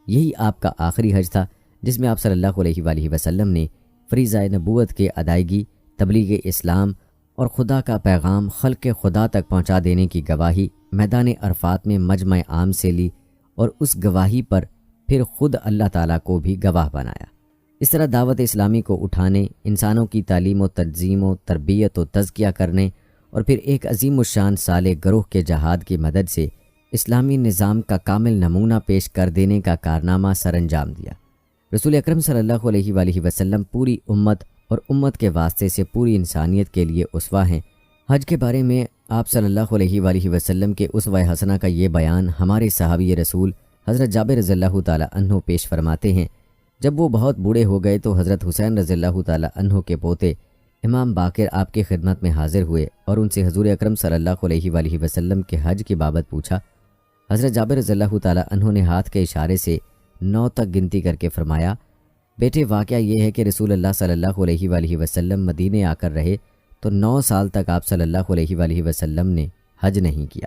یہی آپ کا آخری حج تھا جس میں آپ صلی اللہ علیہ وآلہ وسلم نے فریضہ نبوت کے ادائیگی، تبلیغ اسلام اور خدا کا پیغام خلق خدا تک پہنچا دینے کی گواہی میدان عرفات میں مجمع عام سے لی اور اس گواہی پر پھر خود اللہ تعالیٰ کو بھی گواہ بنایا۔ اس طرح دعوت اسلامی کو اٹھانے، انسانوں کی تعلیم و تنظیم و تربیت و تزکیہ کرنے اور پھر ایک عظیم الشان صالح گروہ کے جہاد کی مدد سے اسلامی نظام کا کامل نمونہ پیش کر دینے کا کارنامہ سر انجام دیا۔ رسول اکرم صلی اللہ علیہ وآلہ وسلم پوری امت اور امت کے واسطے سے پوری انسانیت کے لیے اسوہ ہیں۔ حج کے بارے میں آپ صلی اللہ علیہ وآلہ وسلم کے اسوہ حسنہ کا یہ بیان ہمارے صحابی رسول حضرت جابر رضی اللہ تعالی عنہ پیش فرماتے ہیں۔ جب وہ بہت بوڑھے ہو گئے تو حضرت حسین رضی اللہ تعالی عنہ کے پوتے امام باقر آپ کی خدمت میں حاضر ہوئے اور ان سے حضور اکرم صلی اللہ علیہ وآلہ وسلم کے حج کی بابت پوچھا۔ حضرت جابر رضی اللہ تعالی عنہ نے ہاتھ کے اشارے سے 9 تک گنتی کر کے فرمایا، بیٹے واقعہ یہ ہے کہ رسول اللہ صلی اللہ علیہ وآلہ وسلم مدینے آ کر رہے تو 9 سال تک آپ صلی اللہ علیہ وآلہ وسلم نے حج نہیں کیا۔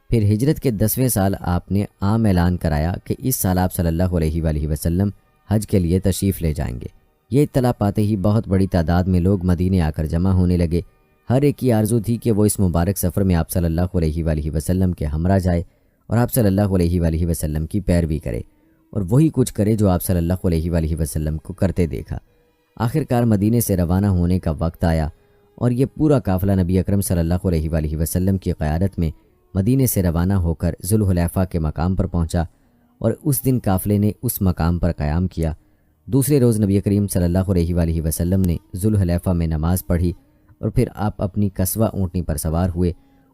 پھر ہجرت کے 10ویں سال آپ نے عام اعلان کرایا کہ اس سال آپ صلی اللہ علیہ وآلہ وسلم حج کے لیے تشریف لے جائیں گے۔ یہ اطلاع پاتے ہی بہت بڑی تعداد میں لوگ مدینے آ کر جمع ہونے لگے۔ ہر ایک کی آرزو تھی کہ وہ اس مبارک سفر میں آپ صلی اللہ علیہ وآلہ وسلم کے ہمراہ جائے اور آپ صلی اللہ علیہ وآلہ وسلم کی پیروی کرے اور وہی کچھ کرے جو آپ صلی اللہ علیہ وآلہ وسلم کو کرتے دیکھا۔ آخرکار مدینے سے روانہ ہونے کا وقت آیا اور یہ پورا قافلہ نبی اکرم صلی اللہ علیہ وآلہ وسلم کی قیادت میں مدینے سے روانہ ہو کر ذوالحلیفہ کے مقام پر پہنچا اور اس دن قافلے نے اس مقام پر قیام کیا۔ دوسرے روز نبی کریم صلی اللہ علیہ وآلہ وسلم نے ذوالحلیفہ میں نماز پڑھی اور پھر آپ اپنی کسوہ اونٹنی پر سوار ہوئے۔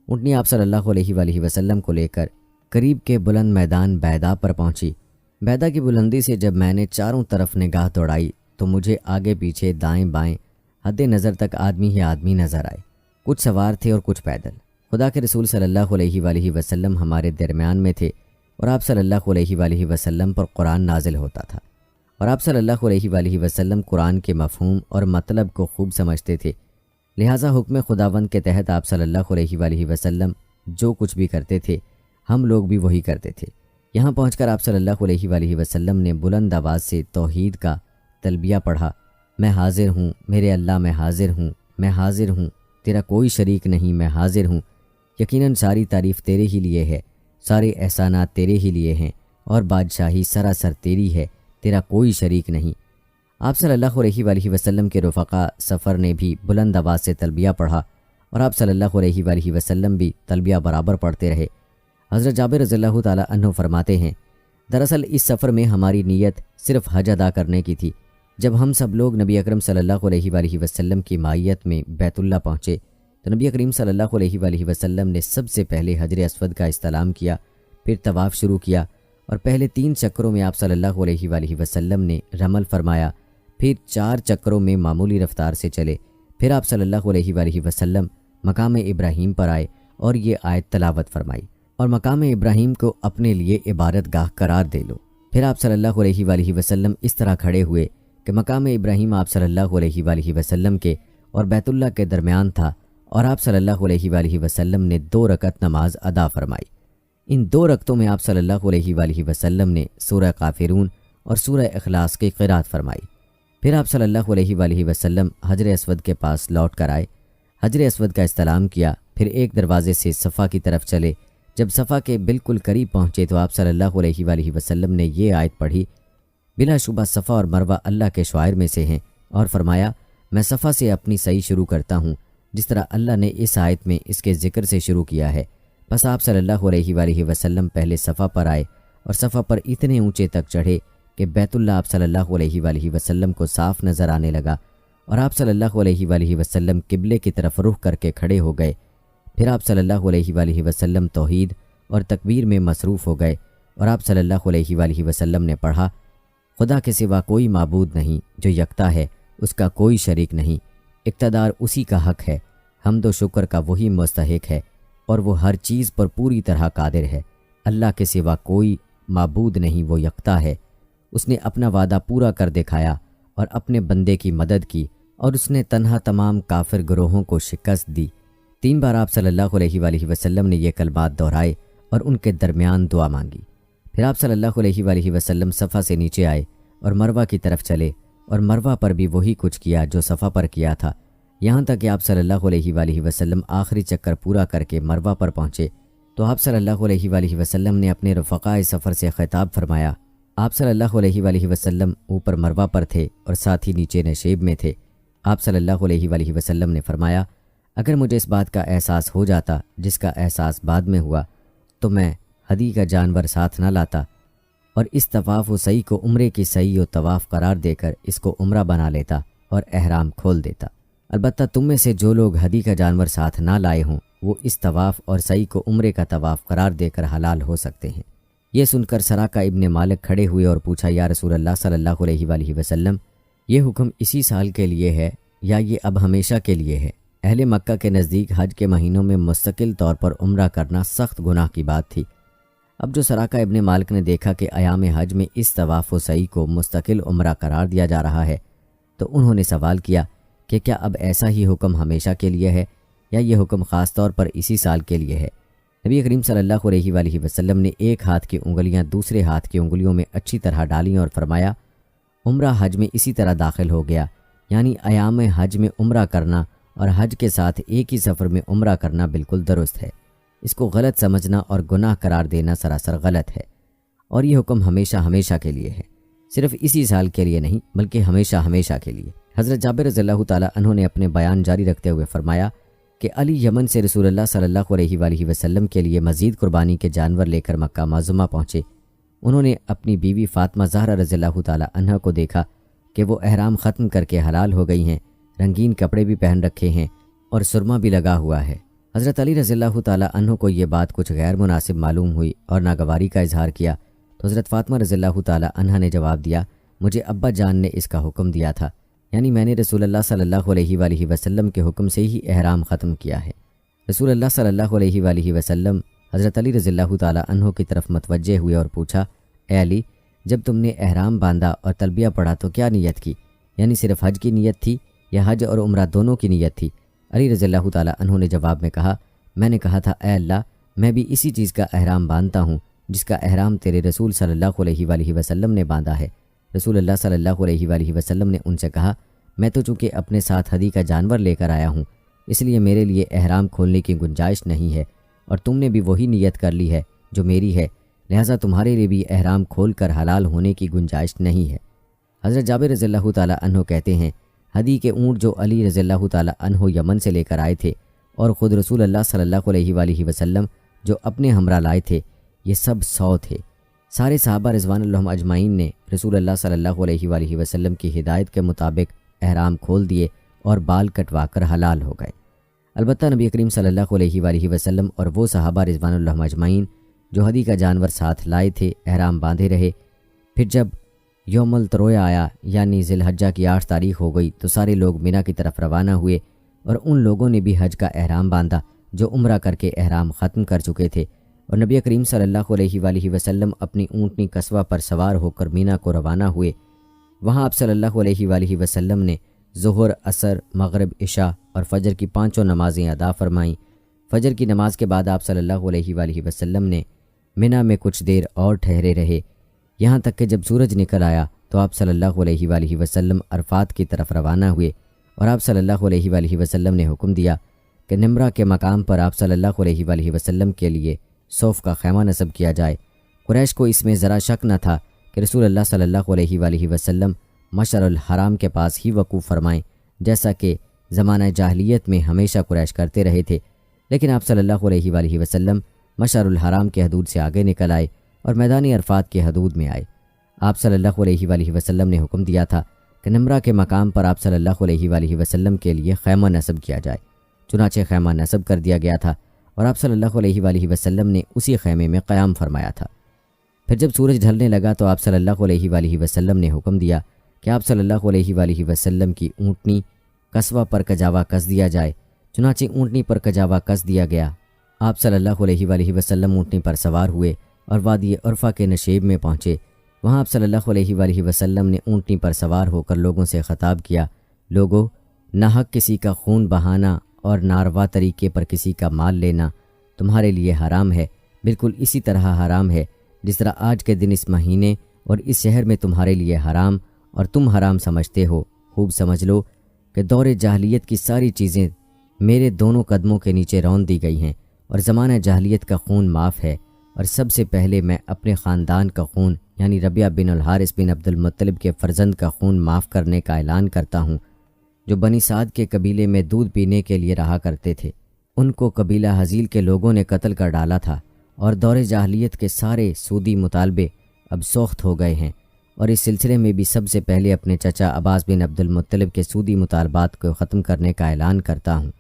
اونٹنی آپ صلی اللہ علیہ وآلہ وسلم کو لے کر قریب کے بلند میدان بیدا پر پہنچی۔ بیدا کی بلندی سے جب میں نے چاروں طرف نگاہ دوڑائی تو مجھے آگے پیچھے دائیں بائیں حد نظر تک آدمی ہی آدمی نظر آئے، کچھ سوار تھے اور کچھ پیدل۔ خدا کے رسول صلی اللہ علیہ وآلہ وسلم ہمارے درمیان میں تھے اور آپ صلی اللہ علیہ وآلہ وسلم پر قرآن نازل ہوتا تھا اور آپ صلی اللہ علیہ وآلہ وسلم قرآن کے مفہوم اور مطلب کو خوب سمجھتے تھے، لہٰذا حکم خداوند کے تحت آپ صلی اللہ علیہ وآلہ وسلم جو کچھ بھی کرتے تھے ہم لوگ بھی وہی کرتے تھے۔ یہاں پہنچ کر آپ صلی اللہ علیہ وآلہ وسلم نے بلند آواز سے توحید کا تلبیہ پڑھا، میں حاضر ہوں میرے اللہ، میں حاضر ہوں، میں حاضر ہوں، تیرا کوئی شریک نہیں، میں حاضر ہوں، یقیناً ساری تعریف تیرے ہی لیے ہے، سارے احسانات تیرے ہی لیے ہیں اور بادشاہی سراسر تیری ہے، تیرا کوئی شریک نہیں۔ آپ صلی اللہ علیہ وآلہ وسلم کے رفقا سفر نے بھی بلند آواز سے تلبیہ پڑھا اور آپ صلی اللہ علیہ وآلہ وسلم بھی تلبیہ برابر پڑھتے رہے۔ حضرت جابر رضی اللہ تعالی عنہ فرماتے ہیں، دراصل اس سفر میں ہماری نیت صرف حج ادا کرنے کی تھی۔ جب ہم سب لوگ نبی اکرم صلی اللہ علیہ وآلہ وسلم کی مائیت میں بیت اللہ پہنچے تو نبی کریم صلی اللہ علیہ وآلہ وسلم نے سب سے پہلے حجر اسود کا استلام کیا، پھر طواف شروع کیا اور پہلے 3 چکروں میں آپ صلی اللہ علیہ وآلہ وسلم نے رمل فرمایا، پھر 4 چکروں میں معمولی رفتار سے چلے، پھر آپ صلی اللہ علیہ وآلہ وسلم مقام ابراہیم پر آئے اور یہ آیت تلاوت فرمائی، اور مقام ابراہیم کو اپنے لیے عبادت گاہ قرار دے لو۔ پھر آپ صلی اللہ علیہ وآلہ وسلم اس طرح کھڑے ہوئے کہ مقام ابراہیم آپ صلی اللہ علیہ وآلہ وسلم کے اور بیت اللہ کے درمیان تھا، اور آپ صلی اللہ علیہ وآلہ وسلم نے 2 رکعت نماز ادا فرمائی۔ ان 2 رکعتوں میں آپ صلی اللہ علیہ وآلہ وسلم نے سورہ کافرون اور سورہ اخلاص کی قرات فرمائی۔ پھر آپ صلی اللہ علیہ وآلہ وسلم حجر اسود کے پاس لوٹ کر آئے، حجر اسود کا استلام کیا، پھر ایک دروازے سے صفا کی طرف چلے۔ جب صفا کے بالکل قریب پہنچے تو آپ صلی اللہ علیہ وآلہ وسلم نے یہ آیت پڑھی، بلا شبہ صفا اور مروہ اللہ کے شعائر میں سے ہیں، اور فرمایا، میں صفا سے اپنی سعی شروع کرتا ہوں جس طرح اللہ نے اس آیت میں اس کے ذکر سے شروع کیا ہے۔ بس آپ صلی اللہ علیہ وآلہ وسلم پہلے صفا پر آئے اور صفا پر اتنے اونچے تک چڑھے کہ بیت اللہ آپ صلی اللہ علیہ وآلہ وسلم کو صاف نظر آنے لگا، اور آپ صلی اللہ علیہ وآلہ وسلم قبلے کی طرف رخ کر کے کھڑے ہو گئے۔ پھر آپ صلی اللہ علیہ وآلہ وسلم توحید اور تکبیر میں مصروف ہو گئے، اور آپ صلی اللہ علیہ وآلہ وسلم نے پڑھا، خدا کے سوا کوئی معبود نہیں، جو یکتا ہے، اس کا کوئی شریک نہیں، اقتدار اسی کا حق ہے، حمد و شکر کا وہی مستحق ہے، اور وہ ہر چیز پر پوری طرح قادر ہے۔ اللہ کے سوا کوئی معبود نہیں، وہ یکتا ہے۔ اس نے اپنا وعدہ پورا کر دکھایا اور اپنے بندے کی مدد کی، اور اس نے تنہا تمام کافر گروہوں کو شکست دی۔ 3 بار آپ صلی اللہ علیہ وآلہ وسلم نے یہ کلمات دہرائے اور ان کے درمیان دعا مانگی۔ پھر آپ صلی اللہ علیہ وآلہ وسلم صفا سے نیچے آئے اور مروہ کی طرف چلے، اور مروہ پر بھی وہی کچھ کیا جو صفا پر کیا تھا، یہاں تک کہ آپ صلی اللہ علیہ وآلہ وسلم آخری چکر پورا کر کے مروہ پر پہنچے تو آپ صلی اللہ علیہ وآلہ وسلم نے اپنے رفقائے سفر سے خطاب فرمایا۔ آپ صلی اللہ علیہ وآلہ وسلم اوپر مروہ پر تھے اور ساتھ ہی نیچے نشیب میں تھے۔ آپ صلی اللہ علیہ وآلہ وسلم نے فرمایا، اگر مجھے اس بات کا احساس ہو جاتا جس کا احساس بعد میں ہوا تو میں ہدی کا جانور ساتھ نہ لاتا اور اس طواف و سعی کو عمرے کی سعی و طواف قرار دے کر اس کو عمرہ بنا لیتا اور احرام کھول دیتا۔ البتہ تم میں سے جو لوگ ہدی کا جانور ساتھ نہ لائے ہوں وہ اس طواف اور سعی کو عمرے کا طواف قرار دے کر حلال ہو سکتے ہیں۔ یہ سن کر سراقہ ابن مالک کھڑے ہوئے اور پوچھا، یا رسول اللہ صلی اللہ علیہ وآلہ وسلم، یہ حکم اسی سال کے لیے ہے یا یہ اب ہمیشہ کے لیے ہے؟ اہل مکہ کے نزدیک حج کے مہینوں میں مستقل طور پر عمرہ کرنا سخت گناہ کی بات تھی۔ اب جو سراقہ ابن مالک نے دیکھا کہ ایام حج میں اس طواف و سعی کو مستقل عمرہ قرار دیا جا رہا ہے تو انہوں نے سوال کیا کہ کیا اب ایسا ہی حکم ہمیشہ کے لیے ہے یا یہ حکم خاص طور پر اسی سال کے لیے ہے؟ نبی کریم صلی اللہ علیہ وآلہ وسلم نے ایک ہاتھ کی انگلیاں دوسرے ہاتھ کی انگلیوں میں اچھی طرح ڈالیں اور فرمایا، عمرہ حج میں اسی طرح داخل ہو گیا، یعنی ایام حج میں عمرہ کرنا اور حج کے ساتھ ایک ہی سفر میں عمرہ کرنا بالکل درست ہے۔ اس کو غلط سمجھنا اور گناہ قرار دینا سراسر غلط ہے، اور یہ حکم ہمیشہ ہمیشہ کے لیے ہے، صرف اسی سال کے لیے نہیں بلکہ ہمیشہ ہمیشہ کے لیے۔ حضرت جابر رضی اللہ تعالیٰ عنہ نے اپنے بیان جاری رکھتے ہوئے فرمایا کہ علی یمن سے رسول اللہ صلی اللہ علیہ وآلہ وسلم کے لیے مزید قربانی کے جانور لے کر مکہ معظمہ پہنچے۔ انہوں نے اپنی بیوی فاطمہ زہرا رضی اللہ تعالیٰ عنہ کو دیکھا کہ وہ احرام ختم کر کے حلال ہو گئی ہیں، رنگین کپڑے بھی پہن رکھے ہیں اور سرما بھی لگا ہوا ہے۔ حضرت علی رضی اللہ تعالیٰ عنہ کو یہ بات کچھ غیر مناسب معلوم ہوئی اور ناگواری کا اظہار کیا تو حضرت فاطمہ رضی اللہ تعالیٰ عنہ نے جواب دیا، مجھے ابا جان نے اس کا حکم دیا تھا، یعنی میں نے رسول اللہ صلی اللہ علیہ وآلہ وسلم کے حکم سے ہی احرام ختم کیا ہے۔ رسول اللہ صلی اللہ علیہ وآلہ وسلم حضرت علی رضی اللہ تعالیٰ عنہ کی طرف متوجہ ہوئے اور پوچھا، اے علی، جب تم نے احرام باندھا اور تلبیہ پڑھا تو کیا نیت کی؟ یعنی صرف حج کی نیت تھی یا حج اور عمرہ دونوں کی نیت تھی؟ علی رضی اللہ تعالیٰ عنہ نے جواب میں کہا، میں نے کہا تھا اے اللہ، میں بھی اسی چیز کا احرام باندھتا ہوں جس کا احرام تیرے رسول صلی اللہ علیہ وآلہ وسلم نے باندھا ہے۔ رسول اللہ صلی اللہ علیہ وآلہ وسلم نے ان سے کہا، میں تو چونکہ اپنے ساتھ ہدی کا جانور لے کر آیا ہوں اس لیے میرے لیے احرام کھولنے کی گنجائش نہیں ہے، اور تم نے بھی وہی نیت کر لی ہے جو میری ہے، لہٰذا تمہارے لیے بھی احرام کھول کر حلال ہونے کی گنجائش نہیں ہے۔ حضرت جابر رضی اللہ تعالیٰ عنہ کہتے ہیں، ہدی کے اونٹ جو علی رضی اللہ تعالیٰ عنہ یمن سے لے کر آئے تھے اور خود رسول اللہ صلی اللہ علیہ وآلہ وسلم جو اپنے ہمراہ لائے تھے، یہ سب 100 تھے۔ سارے صحابہ رضوان اللہ اجمعین نے رسول اللہ صلی اللہ علیہ وآلہ وسلم کی ہدایت کے مطابق احرام کھول دیے اور بال کٹوا کر حلال ہو گئے۔ البتہ نبی کریم صلی اللہ علیہ وآلہ وسلم اور وہ صحابہ رضوان اللہ اجمعین جو ہدی کا جانور ساتھ لائے تھے احرام باندھے رہے۔ پھر جب یوم الترویہ آیا یعنی ذی الحجہ کی 8 تاریخ ہو گئی تو سارے لوگ مینا کی طرف روانہ ہوئے، اور ان لوگوں نے بھی حج کا احرام باندھا جو عمرہ کر کے احرام ختم کر چکے تھے، اور نبی کریم صلی اللہ علیہ وآلہ وسلم اپنی اونٹنی قصوہ پر سوار ہو کر مینا کو روانہ ہوئے۔ وہاں آپ صلی اللہ علیہ وآلہ وسلم نے ظہر، عصر، مغرب، عشاء اور فجر کی 5 نمازیں ادا فرمائیں۔ فجر کی نماز کے بعد آپ صلی اللہ علیہ وآلہ وسلم نے مینا میں کچھ دیر اور ٹھہرے رہے، یہاں تک کہ جب سورج نکل آیا تو آپ صلی اللہ علیہ وآلہ وسلم عرفات کی طرف روانہ ہوئے، اور آپ صلی اللہ علیہ وآلہ وسلم نے حکم دیا کہ نمرہ کے مقام پر آپ صلی اللہ علیہ وآلہ وسلم کے لیے صوف کا خیمہ نصب کیا جائے۔ قریش کو اس میں ذرا شک نہ تھا کہ رسول اللہ صلی اللہ علیہ وآلہ وسلم مشعر الحرام کے پاس ہی وقوف فرمائیں، جیسا کہ زمانہ جاہلیت میں ہمیشہ قریش کرتے رہے تھے، لیکن آپ صلی اللہ علیہ وآلہ وسلم مشعر الحرام کے حدود سے آگے نکل آئے اور میدان عرفات کے حدود میں آئے۔ آپ صلی اللہ علیہ وآلہ وسلم نے حکم دیا تھا کہ نمرہ کے مقام پر آپ صلی اللہ علیہ وآلہ وسلم کے لیے خیمہ نصب کیا جائے، چنانچہ خیمہ نصب کر دیا گیا تھا اور آپ صلی اللہ علیہ وآلہ وسلم نے اسی خیمے میں قیام فرمایا تھا۔ پھر جب سورج ڈھلنے لگا تو آپ صلی اللہ علیہ وآلہ وسلم نے حکم دیا کہ آپ صلی اللہ علیہ وآلہ وسلم کی اونٹنی قصوہ پر کجاوا کس دیا جائے، چنانچہ اونٹنی پر کجاوا کس دیا گیا۔ آپ صلی اللہ علیہ وآلہ وسلم اونٹنی پر سوار ہوئے اور وادی عرفہ کے نشیب میں پہنچے۔ وہاں آپ صلی اللہ علیہ وآلہ وسلم نے اونٹنی پر سوار ہو کر لوگوں سے خطاب کیا، لوگو، ناحق کسی کا خون بہانا اور ناروا طریقے پر کسی کا مال لینا تمہارے لیے حرام ہے، بالکل اسی طرح حرام ہے جس طرح آج کے دن اس مہینے اور اس شہر میں تمہارے لیے حرام اور تم حرام سمجھتے ہو۔ خوب سمجھ لو کہ دور جاہلیت کی ساری چیزیں میرے دونوں قدموں کے نیچے رون دی گئی ہیں، اور زمانہ جاہلیت کا خون معاف ہے، اور سب سے پہلے میں اپنے خاندان کا خون یعنی ربیعہ بن الحارث بن عبد المطلب کے فرزند کا خون معاف کرنے کا اعلان کرتا ہوں، جو بنی سعد کے قبیلے میں دودھ پینے کے لیے رہا کرتے تھے۔ ان کو قبیلہ حزیل کے لوگوں نے قتل کر ڈالا تھا، اور دور جاہلیت کے سارے سودی مطالبے اب سوخت ہو گئے ہیں، اور اس سلسلے میں بھی سب سے پہلے اپنے چچا عباس بن عبد المطلب کے سودی مطالبات کو ختم کرنے کا اعلان کرتا ہوں۔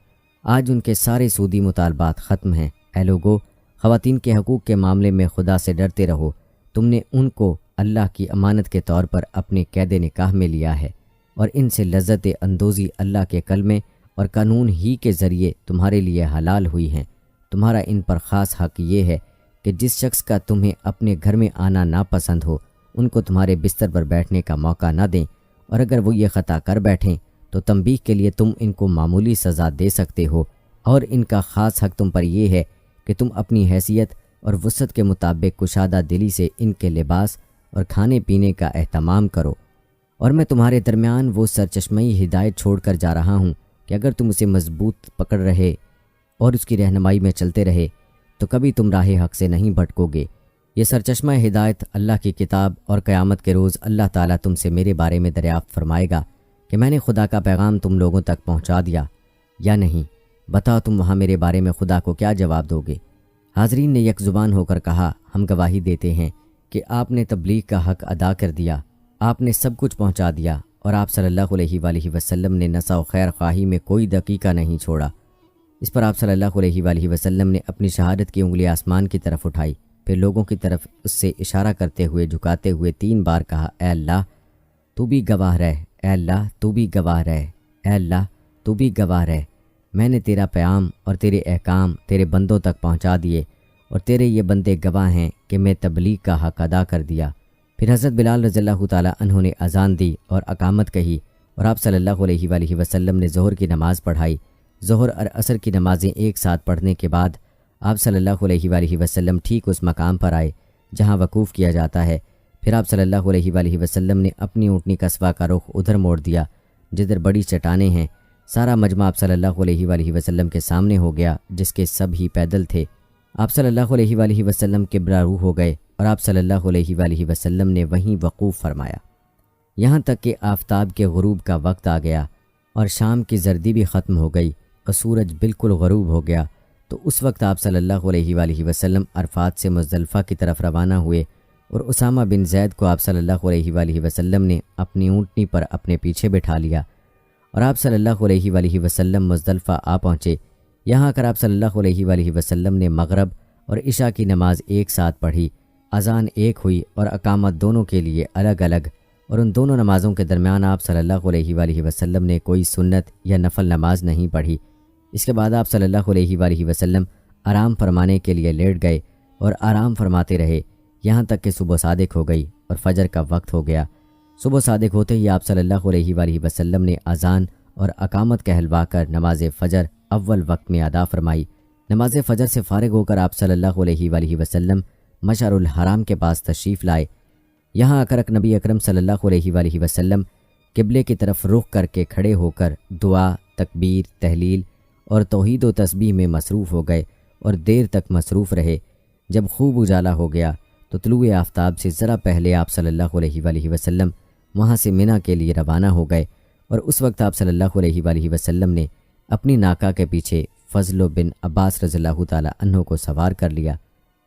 آج ان کے سارے سودی مطالبات ختم ہیں۔ اے لوگو، خواتین کے حقوق کے معاملے میں خدا سے ڈرتے رہو۔ تم نے ان کو اللہ کی امانت کے طور پر اپنے قید نکاح میں لیا ہے، اور ان سے لذت اندوزی اللہ کے کلمے اور قانون ہی کے ذریعے تمہارے لیے حلال ہوئی ہیں۔ تمہارا ان پر خاص حق یہ ہے کہ جس شخص کا تمہیں اپنے گھر میں آنا ناپسند ہو، ان کو تمہارے بستر پر بیٹھنے کا موقع نہ دیں، اور اگر وہ یہ خطا کر بیٹھیں تو تنبیہ کے لیے تم ان کو معمولی سزا دے سکتے ہو، اور ان کا خاص حق تم پر یہ ہے کہ تم اپنی حیثیت اور وسعت کے مطابق کشادہ دلی سے ان کے لباس اور کھانے پینے کا اہتمام کرو۔ اور میں تمہارے درمیان وہ سرچشمئی ہدایت چھوڑ کر جا رہا ہوں کہ اگر تم اسے مضبوط پکڑ رہے اور اس کی رہنمائی میں چلتے رہے تو کبھی تم راہ حق سے نہیں بھٹکو گے۔ یہ سرچشمہ ہدایت اللہ کی کتاب، اور قیامت کے روز اللہ تعالیٰ تم سے میرے بارے میں دریافت فرمائے گا کہ میں نے خدا کا پیغام تم لوگوں تک پہنچا دیا یا نہیں۔ بتاؤ تم وہاں میرے بارے میں خدا کو کیا جواب دو گے؟ حاضرین نے یک زبان ہو کر کہا، ہم گواہی دیتے ہیں کہ آپ نے تبلیغ کا حق ادا کر دیا، آپ نے سب کچھ پہنچا دیا، اور آپ صلی اللہ علیہ وآلہ وسلم نے نصح و خیر خواہی میں کوئی دقیقہ نہیں چھوڑا۔ اس پر آپ صلی اللہ علیہ وآلہ وسلم نے اپنی شہادت کی انگلی آسمان کی طرف اٹھائی، پھر لوگوں کی طرف اس سے اشارہ کرتے ہوئے جھکاتے ہوئے 3 بار کہا، اے اللہ تو بھی گواہ رہ، اے اللہ تو بھی گواہ رہ، اے اللہ تو بھی گواہ رہ۔ میں نے تیرا پیام اور تیرے احکام تیرے بندوں تک پہنچا دیے، اور تیرے یہ بندے گواہ ہیں کہ میں تبلیغ کا حق ادا کر دیا۔ پھر حضرت بلال رضی اللہ تعالیٰ عنہ نے اذان دی اور اقامت کہی، اور آپ صلی اللہ علیہ وآلہ وسلم نے ظہر کی نماز پڑھائی۔ ظہر اور عصر کی نمازیں ایک ساتھ پڑھنے کے بعد آپ صلی اللہ علیہ وآلہ وسلم ٹھیک اس مقام پر آئے جہاں وقوف کیا جاتا ہے۔ پھر آپ صلی اللہ علیہ وآلہ وسلم نے اپنی اونٹنی قصبہ کا رخ ادھر موڑ دیا جدھر بڑی چٹانیں ہیں۔ سارا مجمع آپ صلی اللہ علیہ وآلہ وسلم کے سامنے ہو گیا، جس کے سب ہی پیدل تھے۔ آپ صلی اللہ علیہ وآلہ وسلم قبلہ رو ہو گئے، اور آپ صلی اللہ علیہ وآلہ وسلم نے وہیں وقوف فرمایا، یہاں تک کہ آفتاب کے غروب کا وقت آ گیا اور شام کی زردی بھی ختم ہو گئی اور سورج بالکل غروب ہو گیا۔ تو اس وقت آپ صلی اللہ علیہ وآلہ وسلم عرفات سے مزدلفہ کی طرف روانہ ہوئے، اور اسامہ بن زید کو آپ صلی اللہ علیہ وآلہ وسلم نے اپنی اونٹنی پر اپنے پیچھے بٹھا لیا، اور آپ صلی اللہ علیہ وآلہ وسلم مزدلفہ آ پہنچے۔ یہاں کر آپ صلی اللہ علیہ وآلہ وسلم نے مغرب اور عشاء کی نماز ایک ساتھ پڑھی، اذان ایک ہوئی اور اقامت دونوں کے لیے الگ الگ، اور ان دونوں نمازوں کے درمیان آپ صلی اللہ علیہ وآلہ وسلم نے کوئی سنت یا نفل نماز نہیں پڑھی۔ اس کے بعد آپ صلی اللہ علیہ وآلہ وسلم آرام فرمانے کے لیے لیٹ گئے اور آرام فرماتے رہے یہاں تک کہ صبح صادق ہو گئی اور فجر کا وقت ہو گیا۔ صبح صادق ہوتے ہی آپ صلی اللہ علیہ وآلہ وسلم نے اذان اور اقامت کہلوا کر نماز فجر اول وقت میں ادا فرمائی۔ نماز فجر سے فارغ ہو کر آپ صلی اللہ علیہ وآلہ وسلم مشعر الحرام کے پاس تشریف لائے۔ یہاں آ کر نبی اکرم صلی اللہ علیہ وآلہ وسلم قبلے کی طرف رخ کر کے کھڑے ہو کر دعا، تکبیر، تحلیل اور توحید و تسبیح میں مصروف ہو گئے اور دیر تک مصروف رہے۔ جب خوب اجالا ہو گیا تو طلوع آفتاب سے ذرا پہلے آپ صلی اللہ علیہ وآلہ وسلم وہاں سے منی کے لیے روانہ ہو گئے، اور اس وقت آپ صلی اللہ علیہ وآلہ وسلم نے اپنی ناکا کے پیچھے فضل بن عباس رضی اللہ تعالیٰ عنہ کو سوار کر لیا۔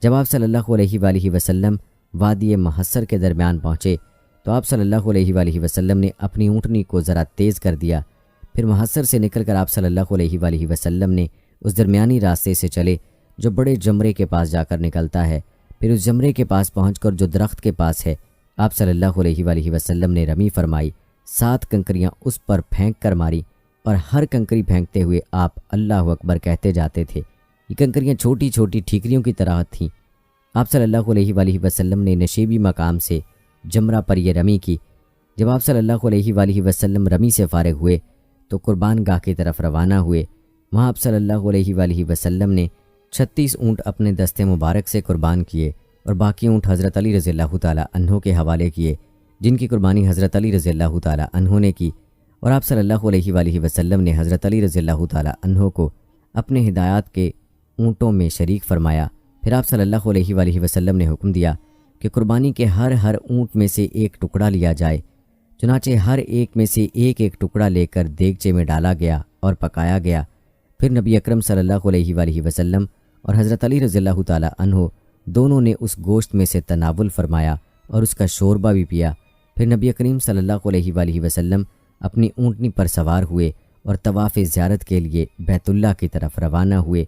جب آپ صلی اللہ علیہ وآلہ وسلم وادی محصر کے درمیان پہنچے تو آپ صلی اللہ علیہ وآلہ وسلم نے اپنی اونٹنی کو ذرا تیز کر دیا۔ پھر محصر سے نکل کر آپ صلی اللہ علیہ وآلہ وسلم نے اس درمیانی راستے سے چلے جو بڑے جمرے کے پاس جا کر نکلتا ہے۔ پھر اس جمرے کے پاس پہنچ کر جو درخت کے پاس ہے آپ صلی اللہ علیہ وآلہ وسلم نے رمی فرمائی، 7 کنکریاں اس پر پھینک کر ماری، اور ہر کنکری پھینکتے ہوئے آپ اللہ اکبر کہتے جاتے تھے۔ یہ کنکریاں چھوٹی چھوٹی ٹھیکریوں کی طرح تھیں۔ آپ صلی اللہ علیہ وآلہ وسلم نے نشیبی مقام سے جمرہ پر یہ رمی کی۔ جب آپ صلی اللہ علیہ وآلہ وسلم رمی سے فارغ ہوئے تو قربان گاہ کی طرف روانہ ہوئے۔ وہاں آپ صلی اللہ علیہ وآلہ وسلم نے 36 اونٹ اپنے دستے مبارک سے قربان کیے اور باقی اونٹ حضرت علی رضی اللہ تعالیٰ عنہ کے حوالے کیے، جن کی قربانی حضرت علی رضی اللہ تعالیٰ عنہ نے کی، اور آپ صلی اللہ علیہ وآلہ وسلم نے حضرت علی رضی اللہ تعالیٰ عنہ کو اپنے ہدایات کے اونٹوں میں شریک فرمایا۔ پھر آپ صلی اللہ علیہ وآلہ وسلم نے حکم دیا کہ قربانی کے ہر اونٹ میں سے ایک ٹکڑا لیا جائے۔ چنانچہ ہر ایک میں سے ایک ٹکڑا لے کر دیگچے میں ڈالا گیا اور پکایا گیا۔ پھر نبی اکرم صلی اللہ علیہ وآلہ وسلم اور حضرت علی رضی اللہ تعالیٰ عنہ دونوں نے اس گوشت میں سے تناول فرمایا اور اس کا شوربہ بھی پیا۔ پھر نبی کریم صلی اللہ علیہ وآلہ وسلم اپنی اونٹنی پر سوار ہوئے اور طواف زیارت کے لیے بیت اللہ کی طرف روانہ ہوئے۔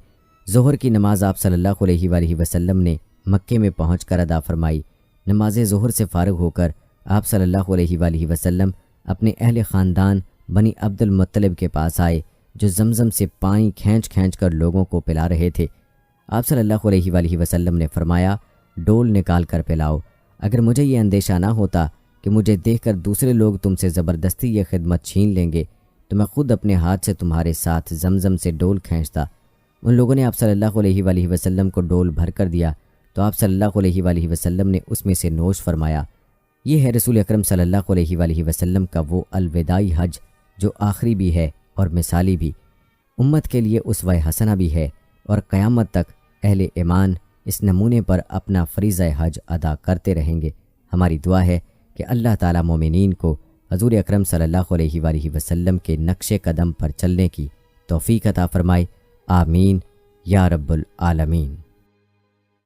ظہر کی نماز آپ صلی اللہ علیہ وآلہ وسلم نے مکے میں پہنچ کر ادا فرمائی۔ نماز ظہر سے فارغ ہو کر آپ صلی اللہ علیہ وآلہ وسلم اپنے اہل خاندان بنی عبد المطلب کے پاس آئے، جو زمزم سے پانی کھینچ کھینچ کر لوگوں کو پلا رہے تھے۔ آپ صلی اللہ علیہ وآلہ وسلم نے فرمایا، ڈول نکال کر پلاؤ۔ اگر مجھے یہ اندیشہ نہ ہوتا کہ مجھے دیکھ کر دوسرے لوگ تم سے زبردستی یہ خدمت چھین لیں گے تو میں خود اپنے ہاتھ سے تمہارے ساتھ زمزم سے ڈول کھینچتا۔ ان لوگوں نے آپ صلی اللہ علیہ وآلہ وسلم کو ڈول بھر کر دیا تو آپ صلی اللہ علیہ وآلہ وسلم نے اس میں سے نوش فرمایا۔ یہ ہے رسول اکرم صلی اللہ علیہ وآلہ وسلم کا وہ الوداعی حج جو آخری بھی ہے اور مثالی بھی، امت کے لیے اسوہ حسنہ بھی ہے، اور قیامت تک اہل ایمان اس نمونے پر اپنا فریضہ حج ادا کرتے رہیں گے۔ ہماری دعا ہے کہ اللہ تعالیٰ مومنین کو حضور اکرم صلی اللہ علیہ وآلہ وسلم کے نقش قدم پر چلنے کی توفیق عطا فرمائے۔ آمین یا رب العالمین۔